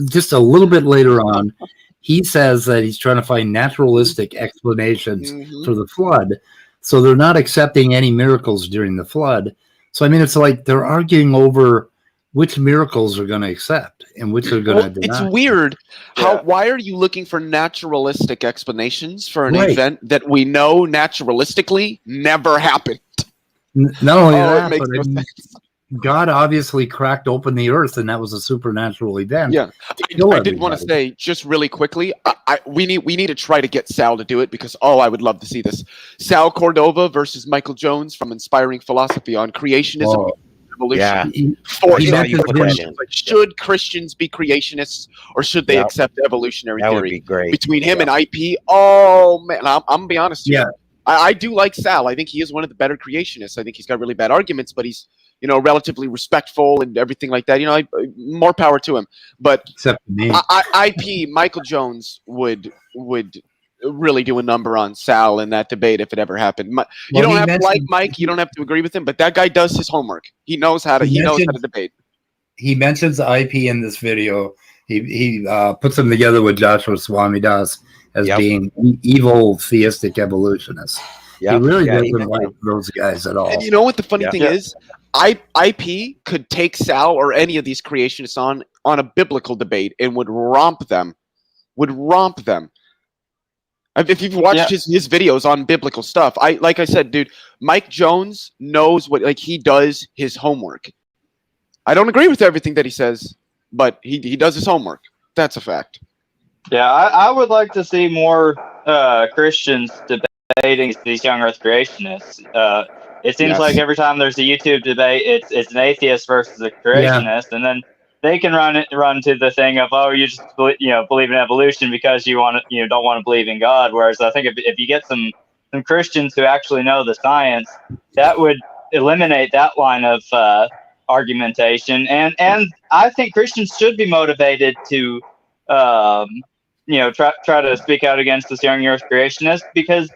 just a little bit later on, he says that he's trying to find naturalistic explanations for the flood. So they're not accepting any miracles during the flood. So, I mean, it's like they're arguing over which miracles are going to accept and which are going to deny. It's weird. Why are you looking for naturalistic explanations for an event that we know naturalistically never happened? Not only that, but God obviously cracked open the earth, and that was a supernatural event. Yeah, I did want to say just really quickly, we need to try to get Sal to do it because I would love to see this. Sal Cordova versus Michael Jones from Inspiring Philosophy on creationism. Evolution. Should Christians be creationists or should they accept evolutionary theory? That would be great. Between him and IP, oh man, I'm gonna be honest here. I do like Sal. I think he is one of the better creationists. I think he's got really bad arguments, but he's relatively respectful and everything like that. More power to him. But except me. IP Michael Jones would really do a number on Sal in that debate if it ever happened. You don't have to like Mike, you don't have to agree with him, but that guy does his homework. He knows how to debate. He mentions IP in this video. He puts him together with Joshua Swamidass as being evil theistic evolutionists. He really doesn't like those guys at all. And you know what the funny thing is? IP could take Sal or any of these creationists on a biblical debate and would romp them. If you've watched his videos on biblical stuff, like I said, dude, Mike Jones knows he does his homework. I don't agree with everything that he says, but he does his homework. That's a fact. Yeah, I would like to see more Christians debating these young Earth creationists. It seems like every time there's a YouTube debate, it's an atheist versus a creationist, and then they can run to the thing of, you just believe in evolution because you don't want to believe in God. Whereas I think if you get some Christians who actually know the science, that would eliminate that line of argumentation. And I think Christians should be motivated to try to speak out against this young Earth creationist, because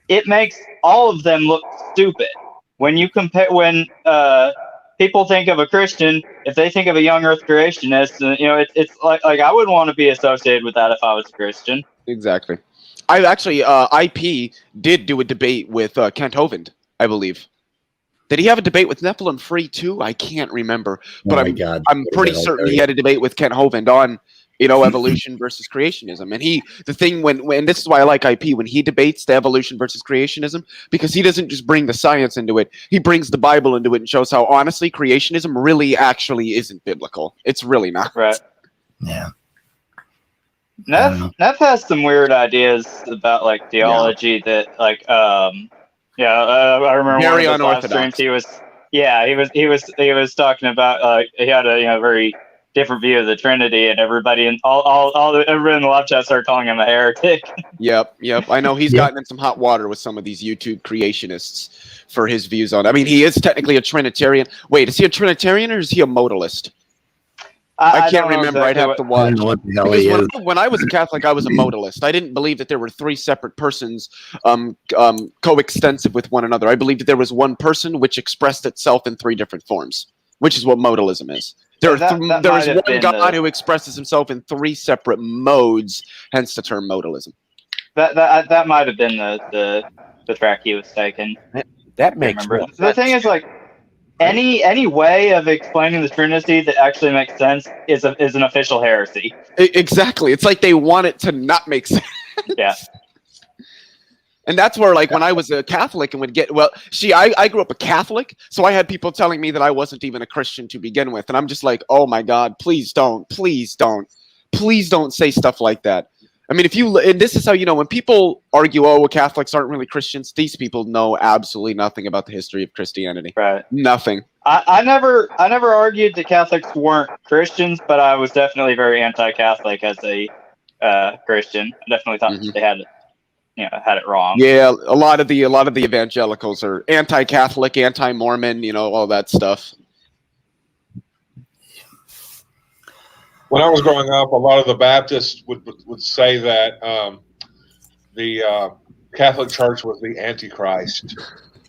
it makes all of them look stupid. When you compare, people think of a Christian, if they think of a young Earth creationist, it's like I wouldn't want to be associated with that if I was a Christian. Exactly. I actually, IP did do a debate with Kent Hovind, I believe. Did he have a debate with Nephilim Free too? I can't remember, but I'm pretty certain he had a debate with Kent Hovind on evolution versus creationism. And the thing when this is why I like IP, when he debates the evolution versus creationism, because he doesn't just bring the science into it, he brings the Bible into it and shows how honestly creationism really actually isn't biblical. It's really not. Right. Yeah. Neff has some weird ideas about theology that I remember very one of his live streams he was talking about he had a very different view of the Trinity, and everybody in everybody in the live chat started calling him a heretic. Yep. I know he's gotten in some hot water with some of these YouTube creationists for his views on. I mean, he is technically a Trinitarian. Wait, is he a Trinitarian or is he a modalist? I can't remember. I'd have to watch. I don't know what the hell he is. When I was a Catholic, I was a modalist. I didn't believe that there were three separate persons coextensive with one another. I believed that there was one person which expressed itself in three different forms, which is what modalism is. There is one God who expresses himself in three separate modes, hence the term modalism. That might have been the track he was taking. That makes sense. The thing is, any way of explaining the Trinity that actually makes sense is an official heresy. Exactly. It's like they want it to not make sense. Yeah. And that's where, when I was a Catholic and would get, I grew up a Catholic, so I had people telling me that I wasn't even a Christian to begin with. And I'm just like, oh my God, please don't say stuff like that. I mean, and this is how you know when people argue, oh, well, Catholics aren't really Christians. These people know absolutely nothing about the history of Christianity. Right. Nothing. I never argued that Catholics weren't Christians, but I was definitely very anti-Catholic as a Christian. I definitely thought they had it wrong. Yeah, a lot of the evangelicals are anti-Catholic, anti-Mormon, all that stuff. When I was growing up, a lot of the Baptists would say that the Catholic Church was the Antichrist.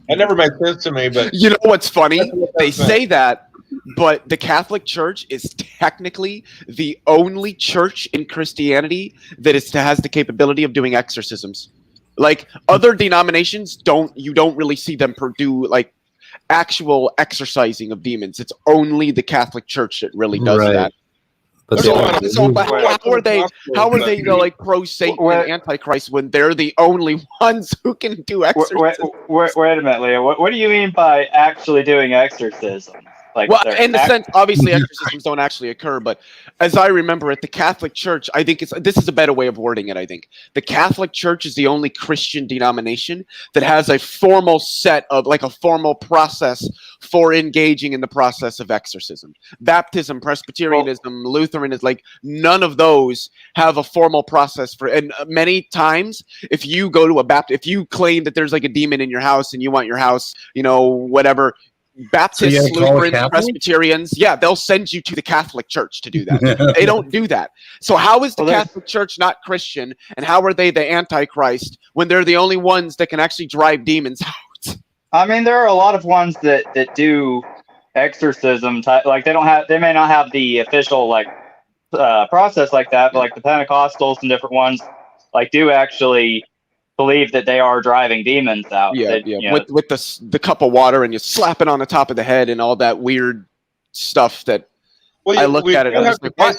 That never made sense to me, but you know what's funny? They say that, but the Catholic Church is technically the only church in Christianity that has the capability of doing exorcisms. Like other denominations you don't really see them do like actual exorcising of demons. It's only the Catholic Church that really does that. But how are they like pro Satan and Antichrist when they're the only ones who can do exorcisms? Wait a minute, Leo. What do you mean by actually doing exorcisms? Like, well, in the sense, obviously, exorcisms don't actually occur, but as I remember it, the Catholic Church, I think this is a better way of wording it. I think the Catholic Church is the only Christian denomination that has a formal set of, like, a formal process for engaging in the process of exorcism. Baptism, Presbyterianism, Lutheranism, like none of those have a formal process for. And many times, if you go to if you claim that there's like a demon in your house and you want your house, whatever. Baptists, Lutherans, Presbyterians, they'll send you to the Catholic Church to do that. They don't do that. So how is the Catholic Church not Christian, and how are they the Antichrist when they're the only ones that can actually drive demons out? I mean, there are a lot of ones that do exorcism type, like they may not have the official process like that, but like the Pentecostals and different ones like do actually believe that they are driving demons out. With the cup of water and you slap it on the top of the head and all that weird stuff that I looked at it. And I was like, what?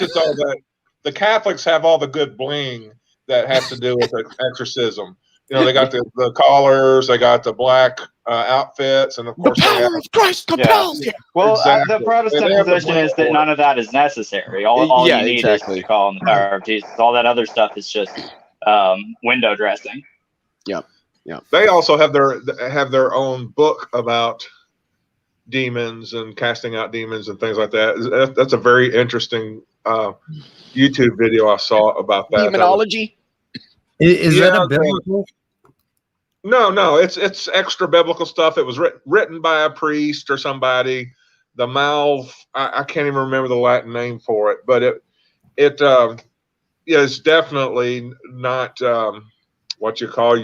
The Catholics have all the good bling that has to do with exorcism. They got the collars, they got the black outfits, and of course the power of Christ compels. Yeah. Well, exactly. The Protestant position is that none of that is necessary. All you need is to call on the power of Jesus. All that other stuff is just window dressing. Yeah. They also have their own book about demons and casting out demons and things like that. That's a very interesting YouTube video I saw about that. Demonology. Is that a biblical? No. It's extra biblical stuff. It was written by a priest or somebody. The I can't even remember the Latin name for it, but it is definitely not what you call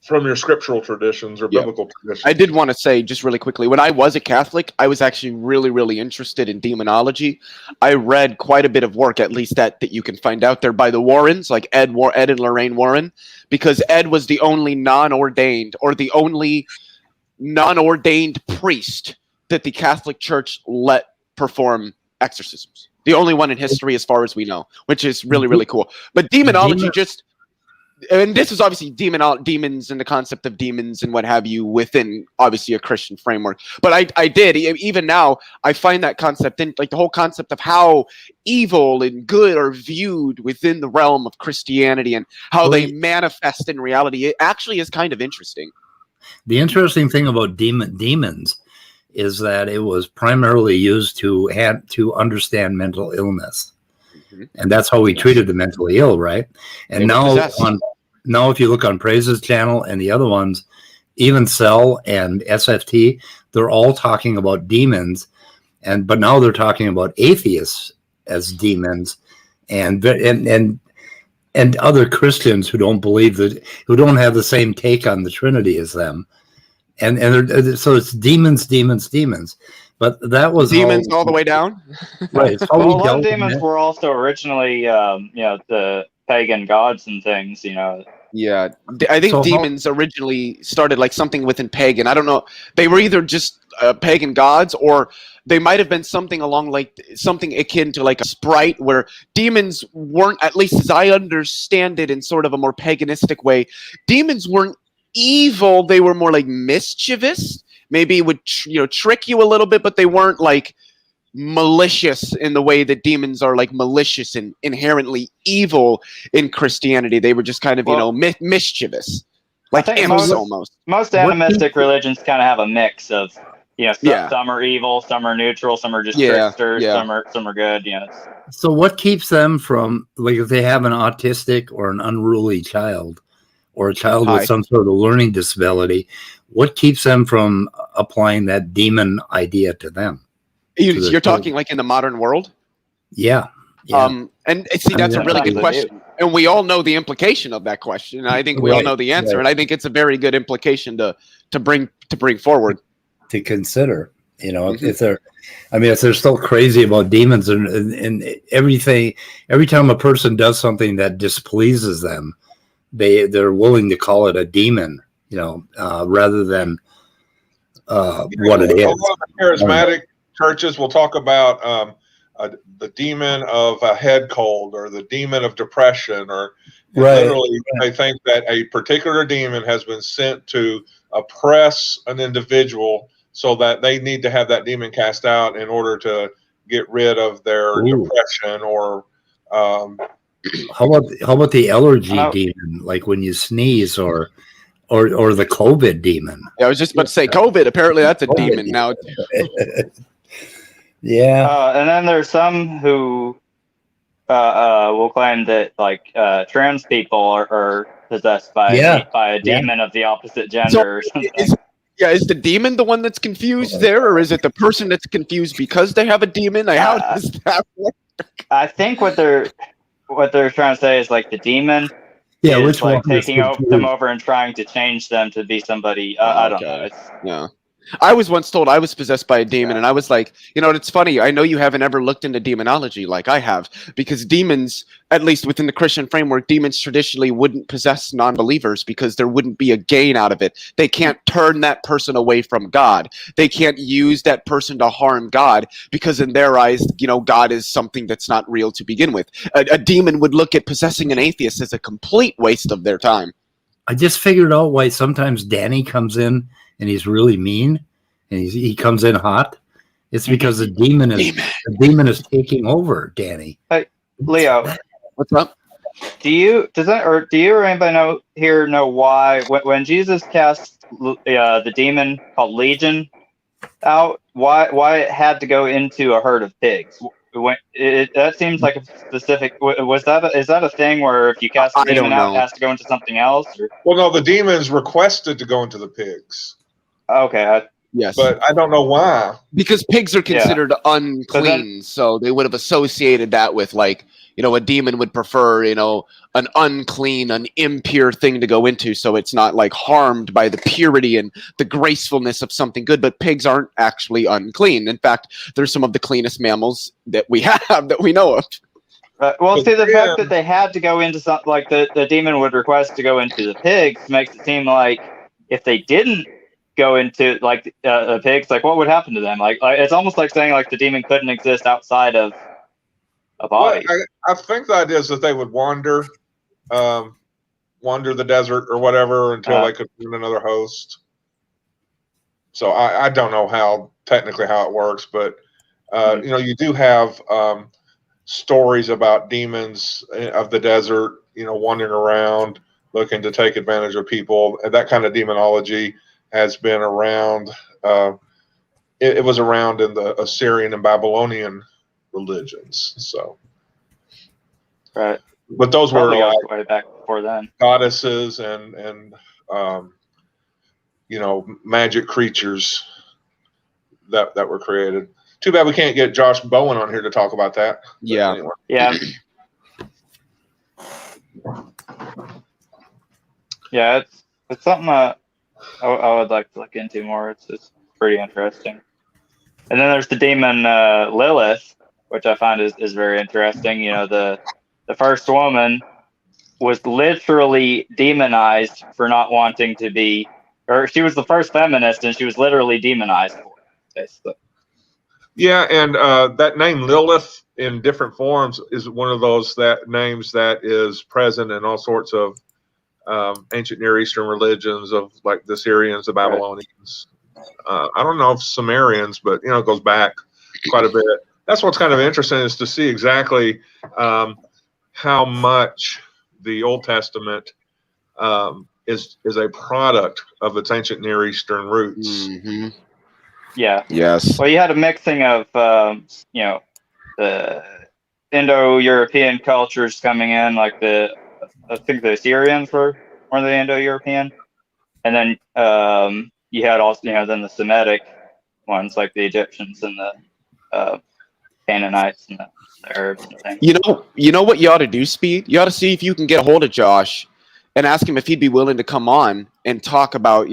from your scriptural traditions or biblical traditions. I did want to say just really quickly, when I was a Catholic, I was actually really, really interested in demonology. I read quite a bit of work, at least that you can find out there by the Warrens, like Ed and Lorraine Warren, because Ed was the only non-ordained priest that the Catholic Church let perform exorcisms. The only one in history as far as we know, which is really, really cool. But demonology and this is obviously demons and the concept of demons and what have you within obviously a Christian framework. But I did, even now, I find that concept in like the whole concept of how evil and good are viewed within the realm of Christianity and how they manifest in reality. It actually is kind of interesting. The interesting thing about demons is that it was primarily used to understand mental illness. And that's how we treated the mentally ill, right? And now if you look on Praise's channel and the other ones, even Cell and SFT, they're all talking about demons, but now they're talking about atheists as demons, and other Christians who don't believe who don't have the same take on the Trinity as them, and so it's demons. But that was demons all the way down, right? A lot of demons were also originally, the pagan gods and things. Yeah, I think demons originally started like something within pagan. I don't know. They were either just pagan gods, or they might have been something something akin to like a sprite, where demons weren't, at least as I understand it in sort of a more paganistic way, demons weren't evil. They were more like mischievous. Maybe would trick you a little bit, but they weren't like malicious in the way that demons are like malicious and inherently evil in Christianity. They were just kind of, mischievous, like think imps almost. Most What animistic people- religions kind of have a mix of, some are evil, some are neutral, some are just tricksters, some are good. So what keeps them from, like, if they have an autistic or an unruly child or a child with some sort of learning disability, what keeps them from applying that demon idea to them? You're talking like in the modern world? Yeah. And see, that's a really good question. And we all know the implication of that question. And I think we all know the answer. And I think it's a very good implication to bring forward. To consider, if they're still crazy about demons and everything, every time a person does something that displeases them, they're willing to call it a demon, rather than what it is. A lot of charismatic churches will talk about the demon of a head cold or the demon of depression, or literally they think that a particular demon has been sent to oppress an individual, so that they need to have that demon cast out in order to get rid of their depression or how about the allergy demon, like when you sneeze, or the COVID demon? Yeah, I was just about to say COVID. Apparently, that's a demon now. Yeah. And then there's some who will claim that trans people are possessed by a demon of the opposite gender or something. Is the demon the one that's confused there, or is it the person that's confused because they have a demon? How does that work? I think what they're trying to say is like the demon is like taking them over and trying to change them to be somebody. I don't know. I was once told I was possessed by a demon, and I was like, it's funny. I know you haven't ever looked into demonology like I have, because demons, at least within the Christian framework, demons traditionally wouldn't possess non-believers because there wouldn't be a gain out of it. They can't turn that person away from God. They can't use that person to harm God, because in their eyes, God is something that's not real to begin with. A demon would look at possessing an atheist as a complete waste of their time. I just figured out why sometimes Danny comes in and he's really mean, and he comes in hot. It's because the demon is taking over Danny. Hey, Leo, what's up? Do you or anybody know why when Jesus cast the demon called Legion out, why it had to go into a herd of pigs? That seems like a specific. Is that a thing where if you cast the demon out, it has to go into something else? Or? Well, no, the demons requested to go into the pigs. Okay. Yes. But I don't know why. Because pigs are considered unclean, so they would have associated that with, like, a demon would prefer, an unclean, an impure thing to go into, so it's not like harmed by the purity and the gracefulness of something good. But pigs aren't actually unclean. In fact, they're some of the cleanest mammals that we have, that we know of. Well, see, the fact that they had to go into something like the demon would request to go into the pigs makes it seem like if they didn't go into the pigs, like what would happen to them? Like it's almost like saying like the demon couldn't exist outside of a body. Well, I think the idea is that they would wander the desert or whatever until they could find another host. So I don't know how it works, but you do have stories about demons of the desert, wandering around looking to take advantage of people, and that kind of demonology has been around. It was around in the Assyrian and Babylonian religions. So, right. But those probably were like way back before then. Goddesses and magic creatures that were created. Too bad we can't get Josh Bowen on here to talk about that. Yeah. Anyway. Yeah. Yeah, it's something I would like to look into more. It's pretty interesting. And then there's the demon Lilith, which I find is very interesting. The first woman was literally demonized for not wanting to be, or she was the first feminist, and she was literally demonized for it, basically. Yeah, and that name Lilith in different forms is one of those names that is present in all sorts of ancient Near Eastern religions, of like the Syrians, the Babylonians. I don't know if Sumerians, but it goes back quite a bit. That's what's kind of interesting is to see exactly how much the Old Testament is a product of its ancient Near Eastern roots. Mm-hmm. Yeah. Yes. Well, you had a mixing of, the Indo-European cultures coming in, like I think the Assyrians were the Indo-European, and then you had also, then the Semitic ones, like the Egyptians and the Canaanites and the Arabs and things. You know what you ought to do, Speed? You ought to see if you can get a hold of Josh and ask him if he'd be willing to come on and talk about,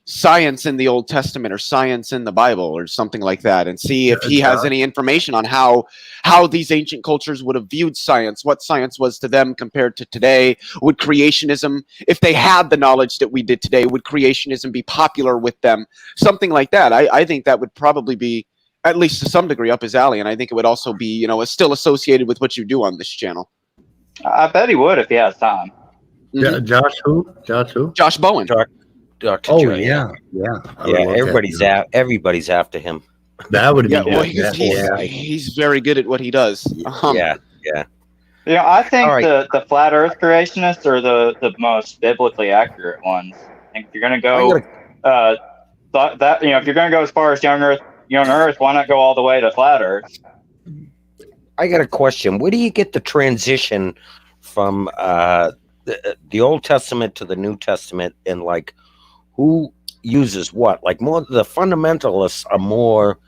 science in the Old Testament or science in the Bible or something like that, and see if he has any information on how these ancient cultures would have viewed science, what science was to them compared to today. Would creationism, if they had the knowledge that we did today, would creationism be popular with them? Something like that. I think that would probably be, at least to some degree, up his alley, and I think it would also be, still associated with what you do on this channel. I bet he would if he has time. Mhm. Josh who? Josh who? Josh Bowen. Dr. Oh Joe, yeah. I would Yeah, love that. everybody's after him. That would be Yeah, well, good. he's very good at what he does. Yeah. I think All right. the flat Earth creationists are the most biblically accurate ones. I think if you're gonna go, if you're gonna go as far as young Earth, why not go all the way to flat Earth? I got a question. Where do you get the transition from the Old Testament to the New Testament, and like who uses what? Like more the fundamentalists are more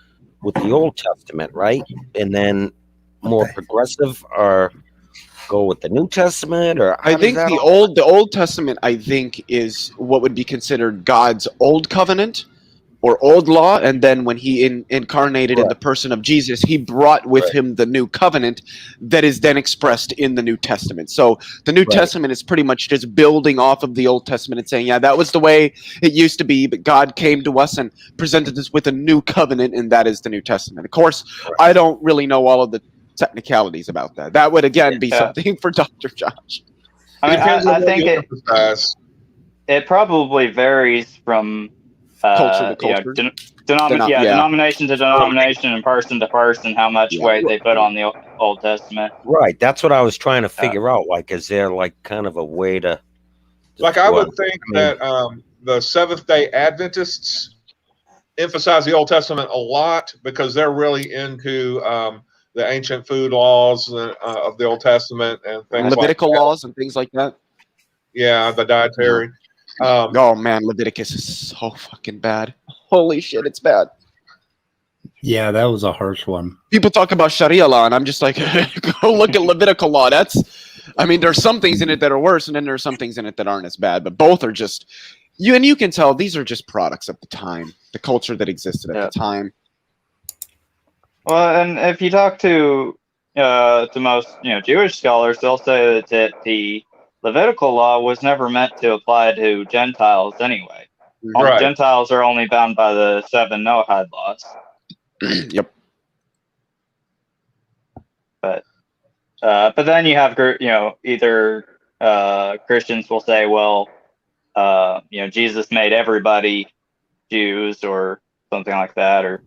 with the Old Testament, right? And then more progressive are go with the New Testament, or I think the Old Testament, I think, is what would be considered God's old covenant or old law, and then when he incarnated in the person of Jesus, he brought with him the new covenant that is then expressed in the New Testament. So the New Testament is pretty much just building off of the Old Testament and saying, yeah, that was the way it used to be, but God came to us and presented us with a new covenant, and that is the New Testament. Of course, I don't really know all of the technicalities about that. That would, again, be something for Dr. Josh. I mean, I think it probably varies from culture to culture, denomination to denomination and person to person, how much weight they put on the Old Testament. Right. That's what I was trying to figure out. Like, is there like kind of a way to? Like, I would think that the Seventh-day Adventists emphasize the Old Testament a lot because they're really into the ancient food laws of the Old Testament and things Levitical like that. laws and things like that. Yeah, the dietary. Oh man, Leviticus is so fucking bad. Holy shit, it's bad. Yeah, that was a harsh one. People talk about Sharia law, and I'm just like, go look at Levitical law. There's some things in it that are worse, and then there's some things in it that aren't as bad, but both are just, you can tell these are just products of the time, the culture that existed at the time. Well, and if you talk to most Jewish scholars, they'll say that the Levitical law was never meant to apply to Gentiles anyway. Right. Gentiles are only bound by the 7 Noahide laws. Yep. But then you have either Christians will say, well, Jesus made everybody Jews or something like that, or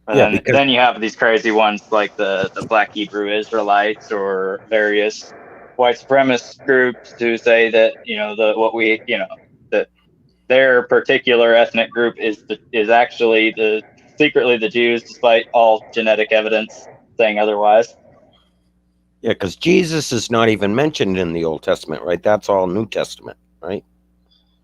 then you have these crazy ones like the Black Hebrew Israelites or various white supremacist groups who say that that their particular ethnic group is actually secretly the Jews, despite all genetic evidence saying otherwise. Yeah, because Jesus is not even mentioned in the Old Testament, right? That's all New Testament, right?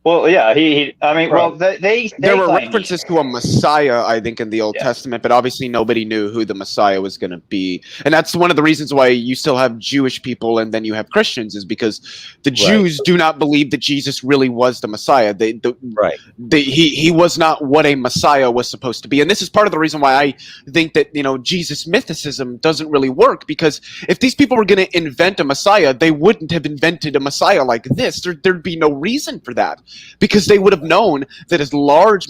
Well, yeah, there were references to a Messiah, I think, in the Old Testament, but obviously nobody knew who the Messiah was going to be. And that's one of the reasons why you still have Jewish people and then you have Christians, is because the Jews do not believe that Jesus really was the Messiah. He was not what a Messiah was supposed to be. And this is part of the reason why I think that, Jesus mythicism doesn't really work, because if these people were going to invent a Messiah, they wouldn't have invented a Messiah like this. There'd be no reason for that, because they would have known that as large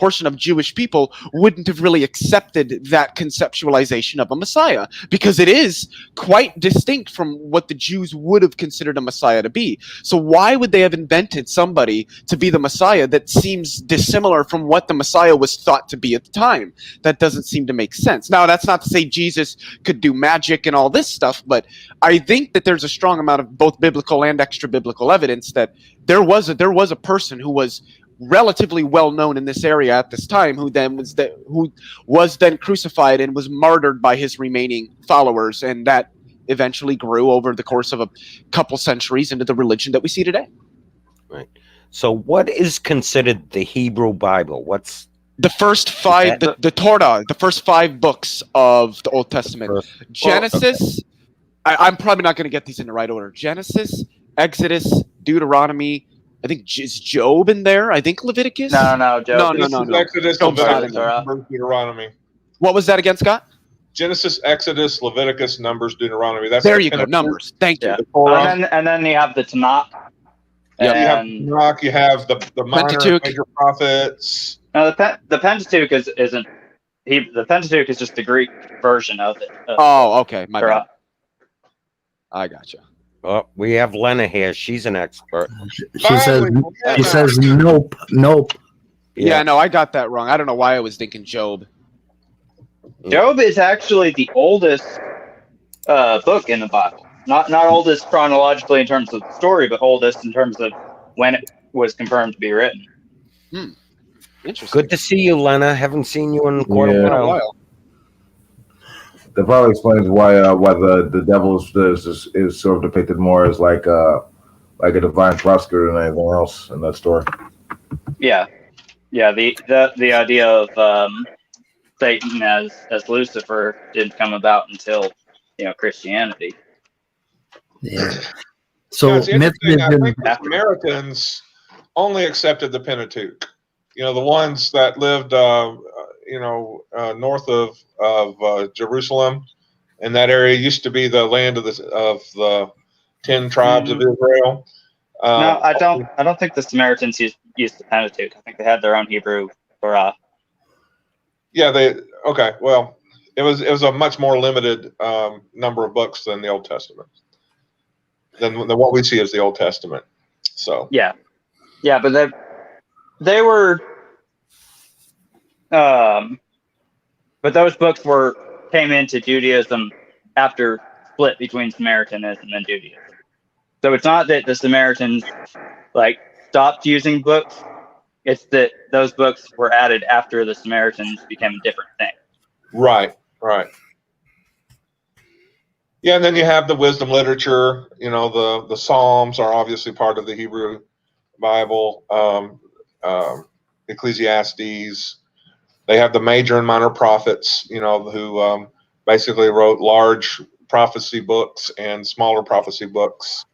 portion of Jewish people wouldn't have really accepted that conceptualization of a Messiah, because it is quite distinct from what the Jews would have considered a Messiah to be. So why would they have invented somebody to be the Messiah that seems dissimilar from what the Messiah was thought to be at the time? That doesn't seem to make sense. Now, that's not to say Jesus could do magic and all this stuff, but I think that there's a strong amount of both biblical and extra biblical evidence that there was a person who was relatively well known in this area at this time, who was then crucified and was martyred by his remaining followers, and that eventually grew over the course of a couple centuries into the religion that we see today. Right. So, what is considered the Hebrew Bible? What's the first five, the Torah, the first 5 books of the Old Testament? Genesis. I'm probably not going to get these in the right order. Genesis, Exodus, Deuteronomy. I think is Job in there. I think Leviticus. No. Job. No. Exodus, Job's Leviticus, not in there. Numbers, Deuteronomy. What was that again, Scott? Genesis, Exodus, Leviticus, Numbers, Deuteronomy. That's There the you go. Pentateuch. Numbers. Thank you. Yeah. The Torah. And then you have the Tanakh. Yeah, you have And Enoch, you have the minor and Pentateuch. major prophets. no, the Pentateuch isn't. The Pentateuch is just the Greek version of it. Oh, okay. My bad. Torah. I gotcha. Oh, we have Lena here. She's an expert. She says Finally, nope. Yeah, no, I got that wrong. I don't know why I was thinking Job. Job is actually the oldest book in the Bible. Not oldest chronologically in terms of the story, but oldest in terms of when it was confirmed to be written. Interesting. Good to see you, Lena. Haven't seen you in quite a while. That probably explains why the devil is sort of depicted more as like a divine prosecutor than anything else in that story. Yeah. The idea of Satan as Lucifer didn't come about until Christianity. Yeah. So it's interesting. I think the After- Samaritans only accepted the Pentateuch. The ones that lived, north of Jerusalem, and that area used to be the land of the 10 tribes of Israel. No, I don't think the Samaritans used the Pentateuch. I think they had their own Hebrew Torah. Yeah, okay. Well, it was a much more limited number of books than the Old Testament. Than what we see as the Old Testament. So Yeah, but they were, but those books came into Judaism after split between Samaritanism and Judaism. So it's not that the Samaritans stopped using books; it's that those books were added after the Samaritans became a different thing. Right. Yeah, and then you have the wisdom literature. The Psalms are obviously part of the Hebrew Bible. Ecclesiastes. They have the major and minor prophets. Who basically wrote large prophecy books and smaller prophecy books.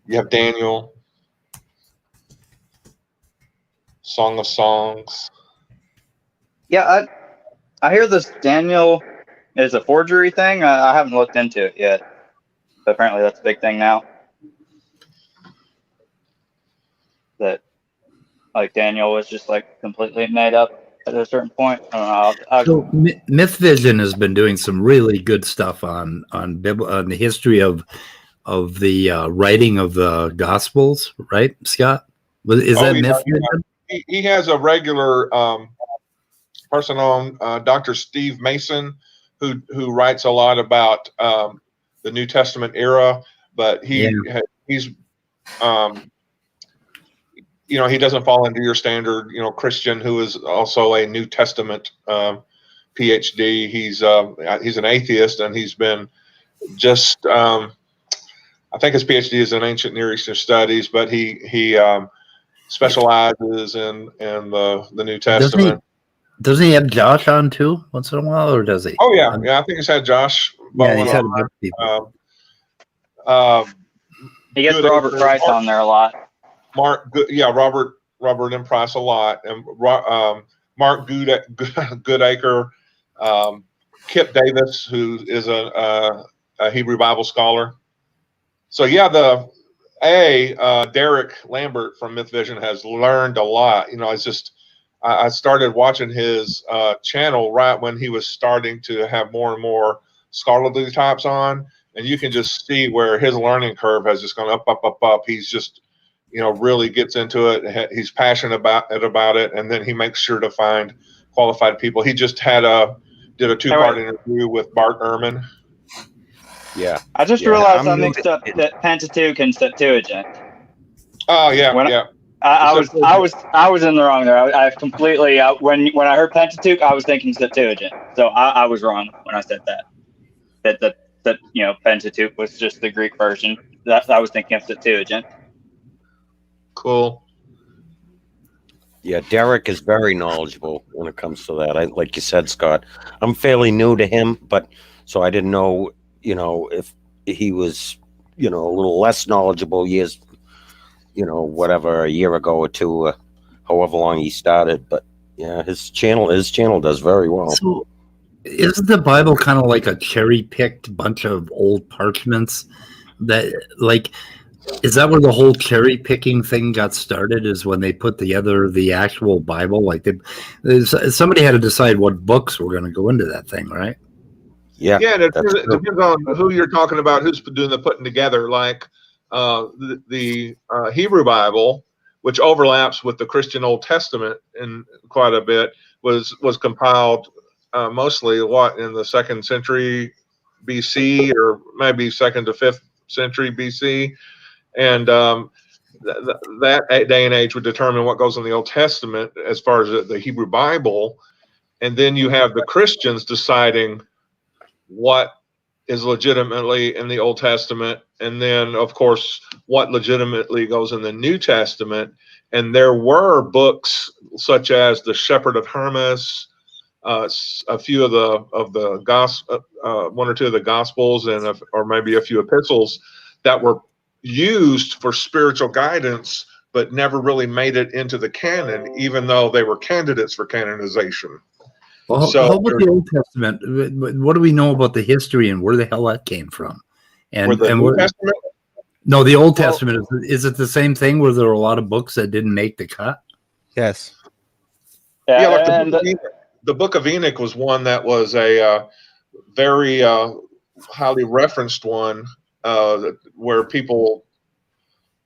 You have Daniel, Song of Songs. Yeah, I hear this Daniel is a forgery thing. I haven't looked into it yet, but apparently that's a big thing now. That Daniel was just completely made up at a certain point. I don't know. So Myth Vision has been doing some really good stuff on the history of the writing of the Gospels, right, Scott? Is that Myth Vision? He has a regular person on, Dr. Steve Mason, who writes a lot about the New Testament era, but he's he doesn't fall into your standard Christian who is also a New Testament PhD. He's an atheist, and he's been just I think his PhD is in ancient Near Eastern studies, but he specializes in the New Testament. Doesn't he have Josh on too once in a while, or does he? Oh yeah. I think he's had Josh. Yeah, he's had a bunch of people. He gets Robert Price on there a lot. Robert M. Price a lot, and Mark Goodacre, Kip Davis, who is a Hebrew Bible scholar. So yeah, Derek Lambert from Myth Vision has learned a lot. It's just I started watching his channel right when he was starting to have more and more scholarly types on, and you can just see where his learning curve has just gone up, up, up, up. He's just, really gets into it. He's passionate about it, and then he makes sure to find qualified people. He just did a 2-part interview with Bart Ehrman. Yeah. I just realized I mixed up that Pentateuch and Septuagint. Oh yeah, yeah. I was in the wrong there. I completely when I heard Pentateuch, I was thinking Septuagint. So I was wrong when I said that. That Pentateuch was just the Greek version. That I was thinking of Septuagint. Cool. Yeah, Derek is very knowledgeable when it comes to that. Like you said, Scott, I'm fairly new to him, but so I didn't know, if he was, a little less knowledgeable years, whatever, a year ago or two, however long he started. But yeah, his channel does very well. So, isn't the Bible kind of like a cherry-picked bunch of old parchments that, like, is that where the whole cherry picking thing got started? Is when they put together the actual Bible? Like, somebody had to decide what books were going to go into that thing, right? Yeah. It depends on who you're talking about, who's doing the putting together. Like the Hebrew Bible, which overlaps with the Christian Old Testament in quite a bit, was compiled mostly in the 2nd century BC, or maybe 2nd to 5th century BC. And that day and age would determine what goes in the Old Testament as far as the Hebrew Bible. And then you have the Christians deciding what is legitimately in the Old Testament. And then, of course, what legitimately goes in the New Testament. And there were books such as the Shepherd of Hermas, a few of the gospel, 1 or 2 of the Gospels, or maybe a few epistles that were used for spiritual guidance, but never really made it into the canon, even though they were candidates for canonization. Well, how about the Old Testament? What do we know about the history and where the hell that came from? And the New Testament? No, the Old Testament, is it the same thing where there were a lot of books that didn't make the cut? Yes. Yeah, like the Book of Enoch was one that was a very highly referenced one, where people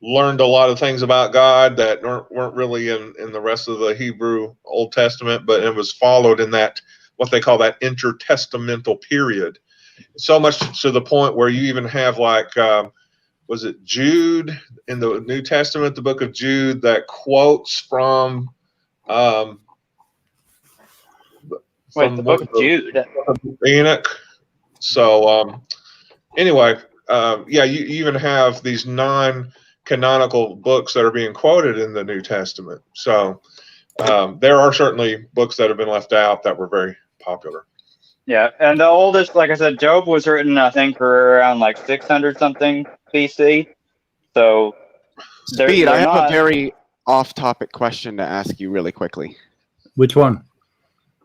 learned a lot of things about God that weren't really in the rest of the Hebrew Old Testament, but it was followed in that, what they call that intertestamental period. So much to the point where you even have like, was it Jude in the New Testament, the book of Jude, that quotes from the book of Jude, Enoch. So anyway, you even have these non-canonical books that are being quoted in the New Testament. So there are certainly books that have been left out that were very popular. Yeah, and the oldest, like I said, Job was written, I think, around like 600 something BC. So, Speed, I have a very off-topic question to ask you really quickly. Which one?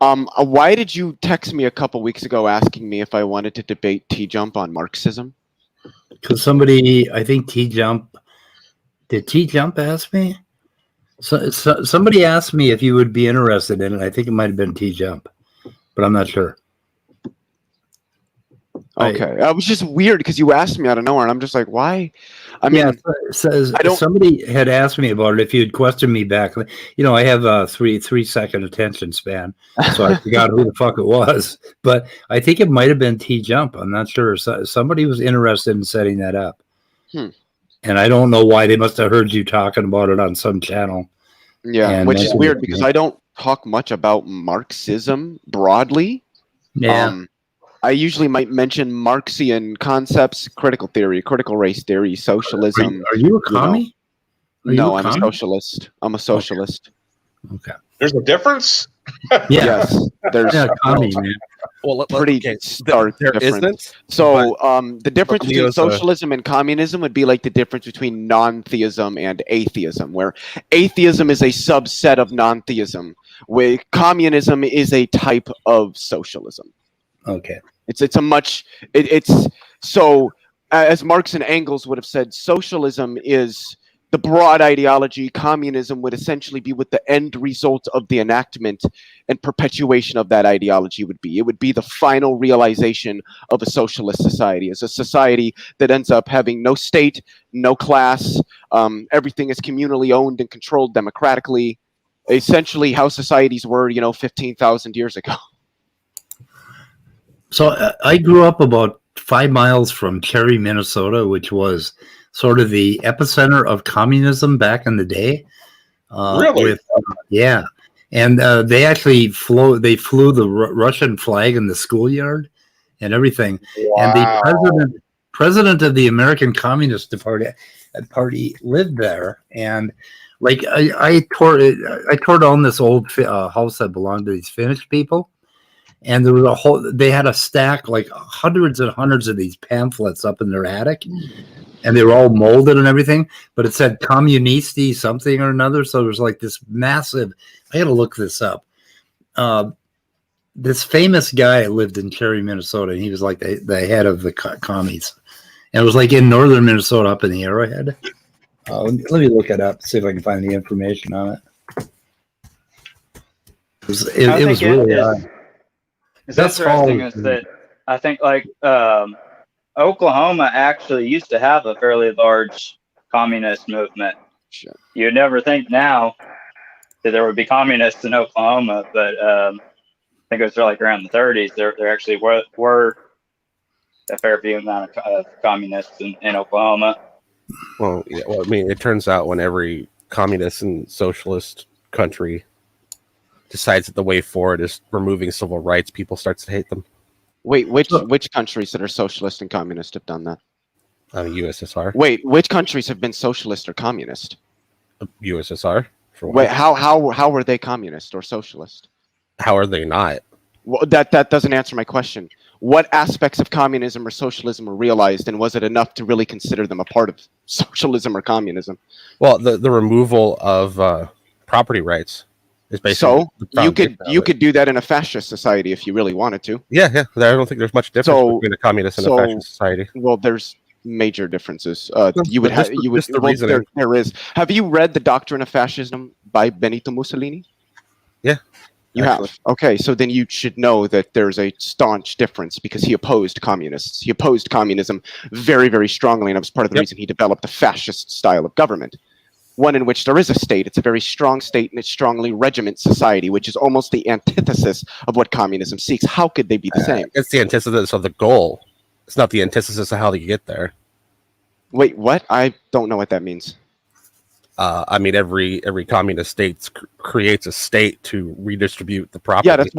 Why did you text me a couple weeks ago asking me if I wanted to debate T-Jump on Marxism? Because somebody, I think T-Jump, did T-Jump ask me? So somebody asked me if you would be interested in it. I think it might have been T-Jump, but I'm not sure. Okay, it was just weird because you asked me out of nowhere, and I'm just like, why? I mean, somebody had asked me about it. If you'd questioned me back, I have a 3-second attention span, so I forgot who the fuck it was. But I think it might have been T-Jump. I'm not sure. Somebody was interested in setting that up, and I don't know why. They must have heard you talking about it on some channel. Yeah, which is weird because I don't talk much about Marxism broadly. Yeah. I usually might mention Marxian concepts, critical theory, critical race theory, socialism. Are you a commie? No, I'm a socialist. I'm a socialist. Okay. There's a difference? Yes. There's commie, man. Well, pretty stark difference. So the difference between socialism and communism would be like the difference between non-theism and atheism, where atheism is a subset of non-theism, where communism is a type of socialism. Okay. It's so as Marx and Engels would have said, socialism is the broad ideology, communism would essentially be what the end result of the enactment and perpetuation of that ideology would be. It would be the final realization of a socialist society, as a society that ends up having no state, no class, everything is communally owned and controlled democratically, essentially how societies were, 15,000 years ago. So I grew up about 5 miles from Cary, Minnesota, which was sort of the epicenter of communism back in the day. Really? Yeah. And they actually flew the Russian flag in the schoolyard and everything. Wow. And the president of the American Communist Party lived there. And like I tore down this old house that belonged to these Finnish people. And there was they had a stack, like hundreds and hundreds of these pamphlets up in their attic, and they were all molded and everything, but it said communisti something or another. So there was like this massive, I got to look this up. This famous guy lived in Cary, Minnesota, and he was like the head of the commies. And it was like in northern Minnesota up in the Arrowhead. Let me look it up, see if I can find the information on it. It was really odd. It's interesting is that I think like Oklahoma actually used to have a fairly large communist movement. Sure. You'd never think now that there would be communists in Oklahoma, but I think it was like around the 30s. There actually were a fair few amount of communists in Oklahoma. Well, yeah. Well, I mean, it turns out when every communist and socialist country decides that the way forward is removing civil rights, people starts to hate them. Wait, which countries that are socialist and communist have done that? USSR. Wait, which countries have been socialist or communist? USSR. For one. Wait, how were they communist or socialist? How are they not? Well, that doesn't answer my question. What aspects of communism or socialism were realized, and was it enough to really consider them a part of socialism or communism? Well, the removal of property rights is basically. So you could do that in a fascist society if you really wanted to. Yeah. I don't think there's much difference between a communist and a fascist society. Well, there's major differences. There is. Have you read The Doctrine of Fascism by Benito Mussolini? Yeah. You have. Okay, so then you should know that there's a staunch difference because he opposed communists. He opposed communism very, very strongly, and it was part of the reason he developed a fascist style of government. One in which there is a state. It's a very strong state, and it's strongly regiment society, which is almost the antithesis of what communism seeks. How could they be the same? It's the antithesis of the goal. It's not the antithesis of how you get there. Wait, what? I don't know what that means. I mean, every communist state creates a state to redistribute the property. Yeah, that's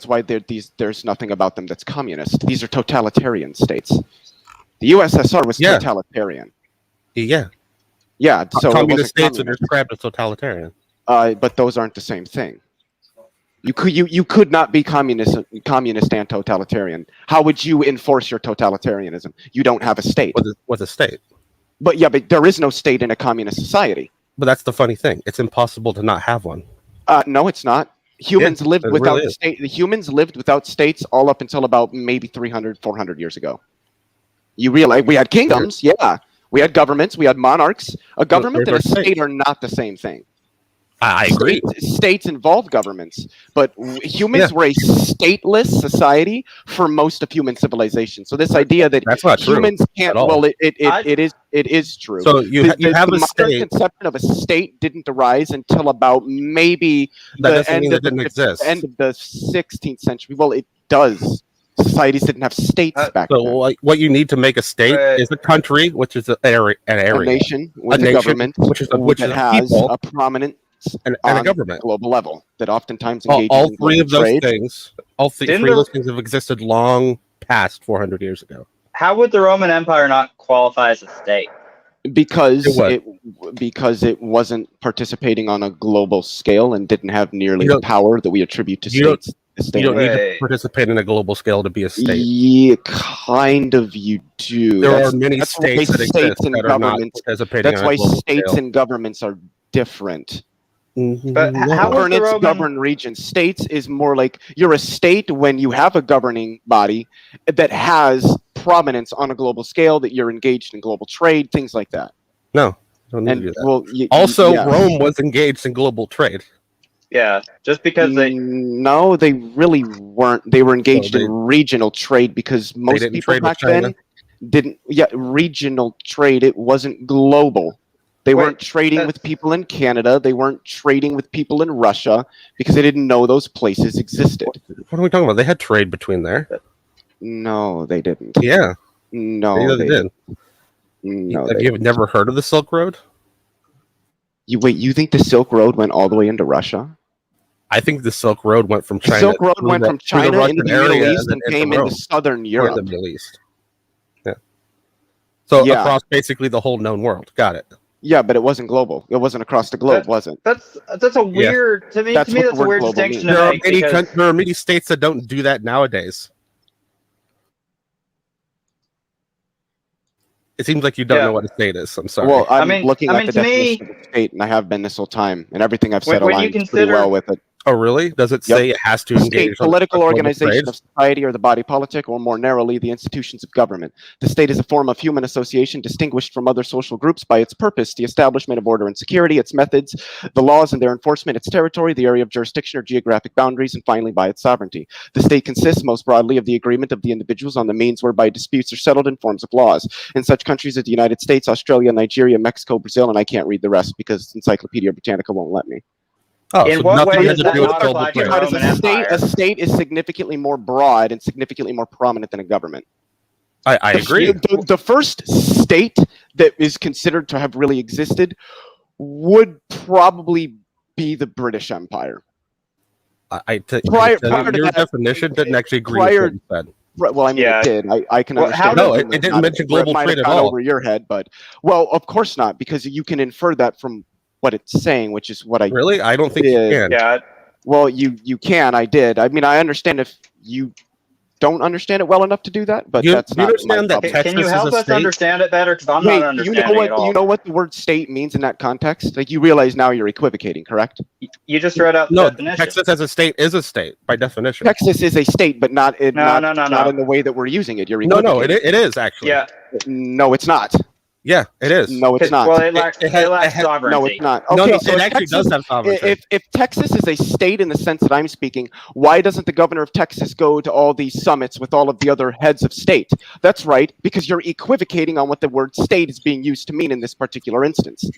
why there's nothing about them that's communist. These are totalitarian states. The USSR was totalitarian. Yeah. Yeah, so communist states are described as totalitarian. But those aren't the same thing. You could not be communist and totalitarian. How would you enforce your totalitarianism? You don't have a state. What's a state? But there is no state in a communist society. But that's the funny thing. It's impossible to not have one. No, it's not. Humans lived without the state. The humans lived without states all up until about maybe 300, 400 years ago. You realize we had kingdoms, yeah. We had governments, we had monarchs. A government and a state are not the same thing. I agree. States involve governments, but humans were a stateless society for most of human civilization. So this idea that that's not humans true can't, well, it is true. So you have a state. The conception of a state didn't arise until about maybe the end of the 16th century. Well, it does. Societies didn't have states back then. So what you need to make a state is a country, which is an area, a nation with a government, which has people, a prominent and a government global level that oftentimes engages all in three of those trade. things. All three of those things have existed long past 400 years ago. How would the Roman Empire not qualify as a state? Because it wasn't participating on a global scale and didn't have nearly the power that we attribute to states. You don't need to participate in a global scale to be a state. Yeah, kind of you do. There are many states that exist that are not participating That's on a why global states scale. and governments are different. But how would the Roman... governed regions? States is more like you're a state when you have a governing body that has prominence on a global scale, that you're engaged in global trade, things like that. No. Don't need to And do that. well, Also, yeah. Rome was engaged in global trade. Yeah, just because they. No, they really weren't. They were engaged they- in regional trade because most didn't people trade with back then China? didn't. Yeah, regional trade. It wasn't global. They Wait, weren't trading that's- with people in Canada. They weren't trading with people in Russia because they didn't know those places existed. What are we talking about? They had trade between there. No, they didn't. Yeah, No, they they did. No, Have they you didn't. never heard of the Silk Road? You think the Silk Road went all the way into Russia? I think the Silk Road went from The China. Silk Road through went the- from through the China into Russian the area Middle East and into came Rome, into southern or Europe. the Middle East. Yeah. So Yeah. across basically the whole known world. Got it. Yeah, but it wasn't global. It wasn't across the globe, was it? That's a weird to me. That's To me, what the that's a word weird global distinction means. to There are make many because there are many states that don't do that nowadays. It seems like you don't know what a state is. I'm sorry. Well, I'm I mean- looking I at mean, the to me- definition of a state, and I have been this whole time, and everything I've said When you aligns pretty consider- well with it. Oh, really? Does it Yep. say it has to State, engage on political global organization trade? of society or the body politic, or more narrowly, the institutions of government. The state is a form of human association distinguished from other social groups by its purpose, the establishment of order and security, its methods, the laws and their enforcement, its territory, the area of jurisdiction or geographic boundaries, and finally by its sovereignty. The state consists most broadly of the agreement of the individuals on the means whereby disputes are settled in forms of laws. In such countries as the United States, Australia, Nigeria, Mexico, Brazil, and I can't read the rest because Encyclopedia Britannica won't let me. Oh, In so what nothing way has does to that do with not global apply to trade. How does Roman Empire? a state is significantly more broad and significantly more prominent than a government. I agree. The first state that is considered to have really existed would probably be the British Empire. Prior to Your that- definition didn't actually agree prior- with what you said. Right, well, I mean, Yeah. it did. I can Well, how understand. does- No, that it didn't might mention have- global might have trade at gone all. over your head, but well, of course not, because you can infer that from what it's saying, which is what I Really? I don't think you Yeah. can. Yeah, Well, you can. I did. I mean, I understand if you don't understand it well enough to do that, but You- that's you not understand my that problem. Texas can you is help a us state? understand it better? Because I'm Wait, not understanding it at all. you know what the word state means in that context? Like, you realize now you're equivocating, correct? You just read out the No, definition. Texas as a state is a state by definition. Texas is a state, but not in, No, not in the way that we're using it. You're No, equivocating. it is actually. Yeah, No, it's not. Yeah, it is. No, it's not. well, it lacks it has- sovereignty. No, it's not. No, Okay, no, so it if actually Texas, does have sovereignty. if Texas is a state in the sense that I'm speaking, why doesn't the governor of Texas go to all these summits with all of the other heads of state? That's right, because you're equivocating on what the word state is being used to mean in this particular instance.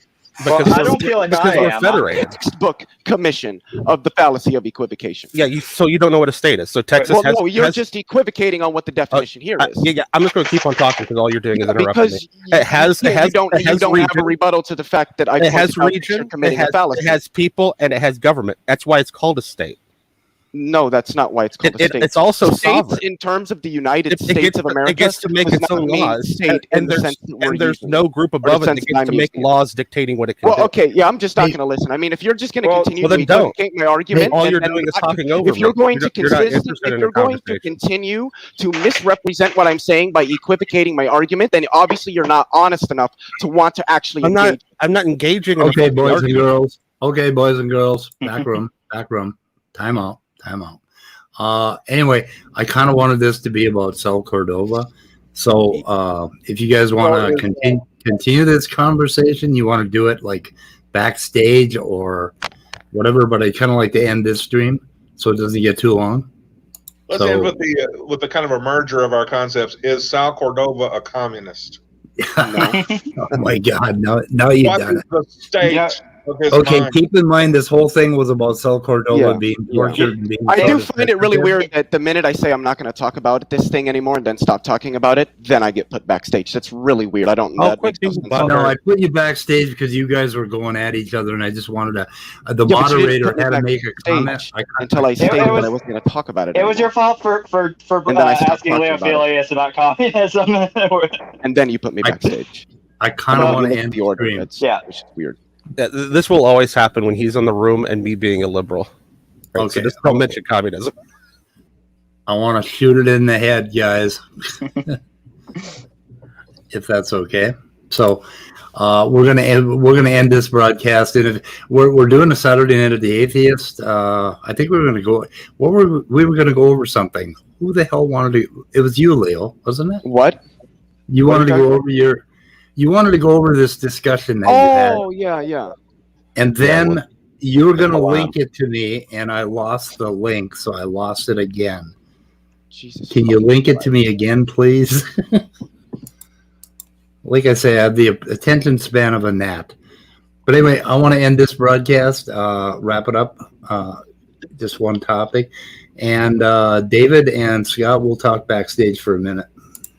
Well, Because I we're- don't feel like because I we're am. federated. Textbook commission of the fallacy of equivocation. Yeah, so you don't know what a state is. So Texas Well, has. no, you're has- just equivocating on what the definition here is. yeah, I'm just going to keep on talking because all you're doing is interrupting me. Because It has- you, it has- you don't, it has you don't have a region. rebuttal to the fact that I It pointed has out that you're region, it committing a has, fallacy. it has people, and it has government. That's why it's called a state. No, that's not why it's called a state. It's also States, sovereign. in terms of the United It States gets, of America, it gets to make does its not own mean laws, state in and the there's sense that we're and there's using no it, group or the above it that sense that gets I'm to make using it. laws dictating what it can Well, do. okay, yeah, I'm just not Hey. going to listen. I mean, if you're just going to Well- continue well, then to don't. equivocate my argument, All you're and doing is not- talking over if you're me. going to You're not consist, interested if in you're a going to conversation. continue to misrepresent what I'm saying by equivocating my argument, then obviously you're not honest enough to want to actually I'm engage. not engaging. In a Okay, fucking boys and argument. girls. Okay, boys and girls. Back room. Back room. Time out. Time out. Anyway, I kind of wanted this to be about South Cordova. So if you guys want to continue this conversation, you want to do it like backstage or whatever, but I kind of like to end this stream so it doesn't get too long. Let's end with the kind of a merger of our concepts. Is Sal Cordova a communist? Oh my God! Now you What done is it. the state Yeah. of his Okay, mind? keep in mind this whole thing was about South Cordova Yeah, being yeah. tortured and being. I do killed. find it really weird that the minute I say I'm not going to talk about this thing anymore and then stop talking about it, then I get put backstage. That's really weird. I don't know. Oh, That quit makes no being sense. No, I put you backstage because you guys were going at each other, and I just wanted to. The Yeah, but you didn't moderator put me had to make a backstage comment. until I stated was- that I wasn't going to talk about it. It was your anymore. fault for And then I stopped asking talking Leo about it. Filius about communism. And then you put me backstage. I kind of Well, want you to look at end the order. stream. That's Yeah. which is weird. Yeah, this will always happen when he's in the room and me being a liberal. Right, Okay. So just don't mention communism. I want to shoot it in the head, guys. If that's okay. So we're gonna end this broadcast, and if we're doing a Saturday Night of the Atheist. I think we were gonna go. We were gonna go over something. Who the hell wanted to? It was you, Leo, wasn't it? What? You What are wanted you to go talking over You wanted to go over this discussion that you had, Oh, yeah. and then you were going to Go on. link it to me, and I lost the link, so I lost it again. Jesus. Can you link it to me again, please? Like I say, I have the attention span of a gnat. But anyway, I want to end this broadcast, wrap it up, just one topic. And David and Scott will talk backstage for a minute.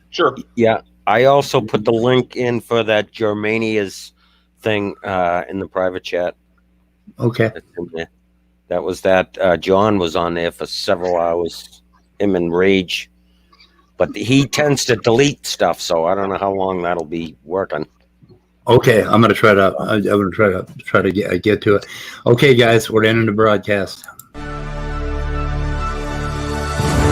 Sure. Yeah, I also put the link in for that Germania's thing in the private chat. Okay. That's in there. That was that John was on there for several hours, him and Rage. But he tends to delete stuff, so I don't know how long that'll be working. Okay, I'm gonna try to. I'm gonna try to get to it. Okay, guys, we're ending the broadcast.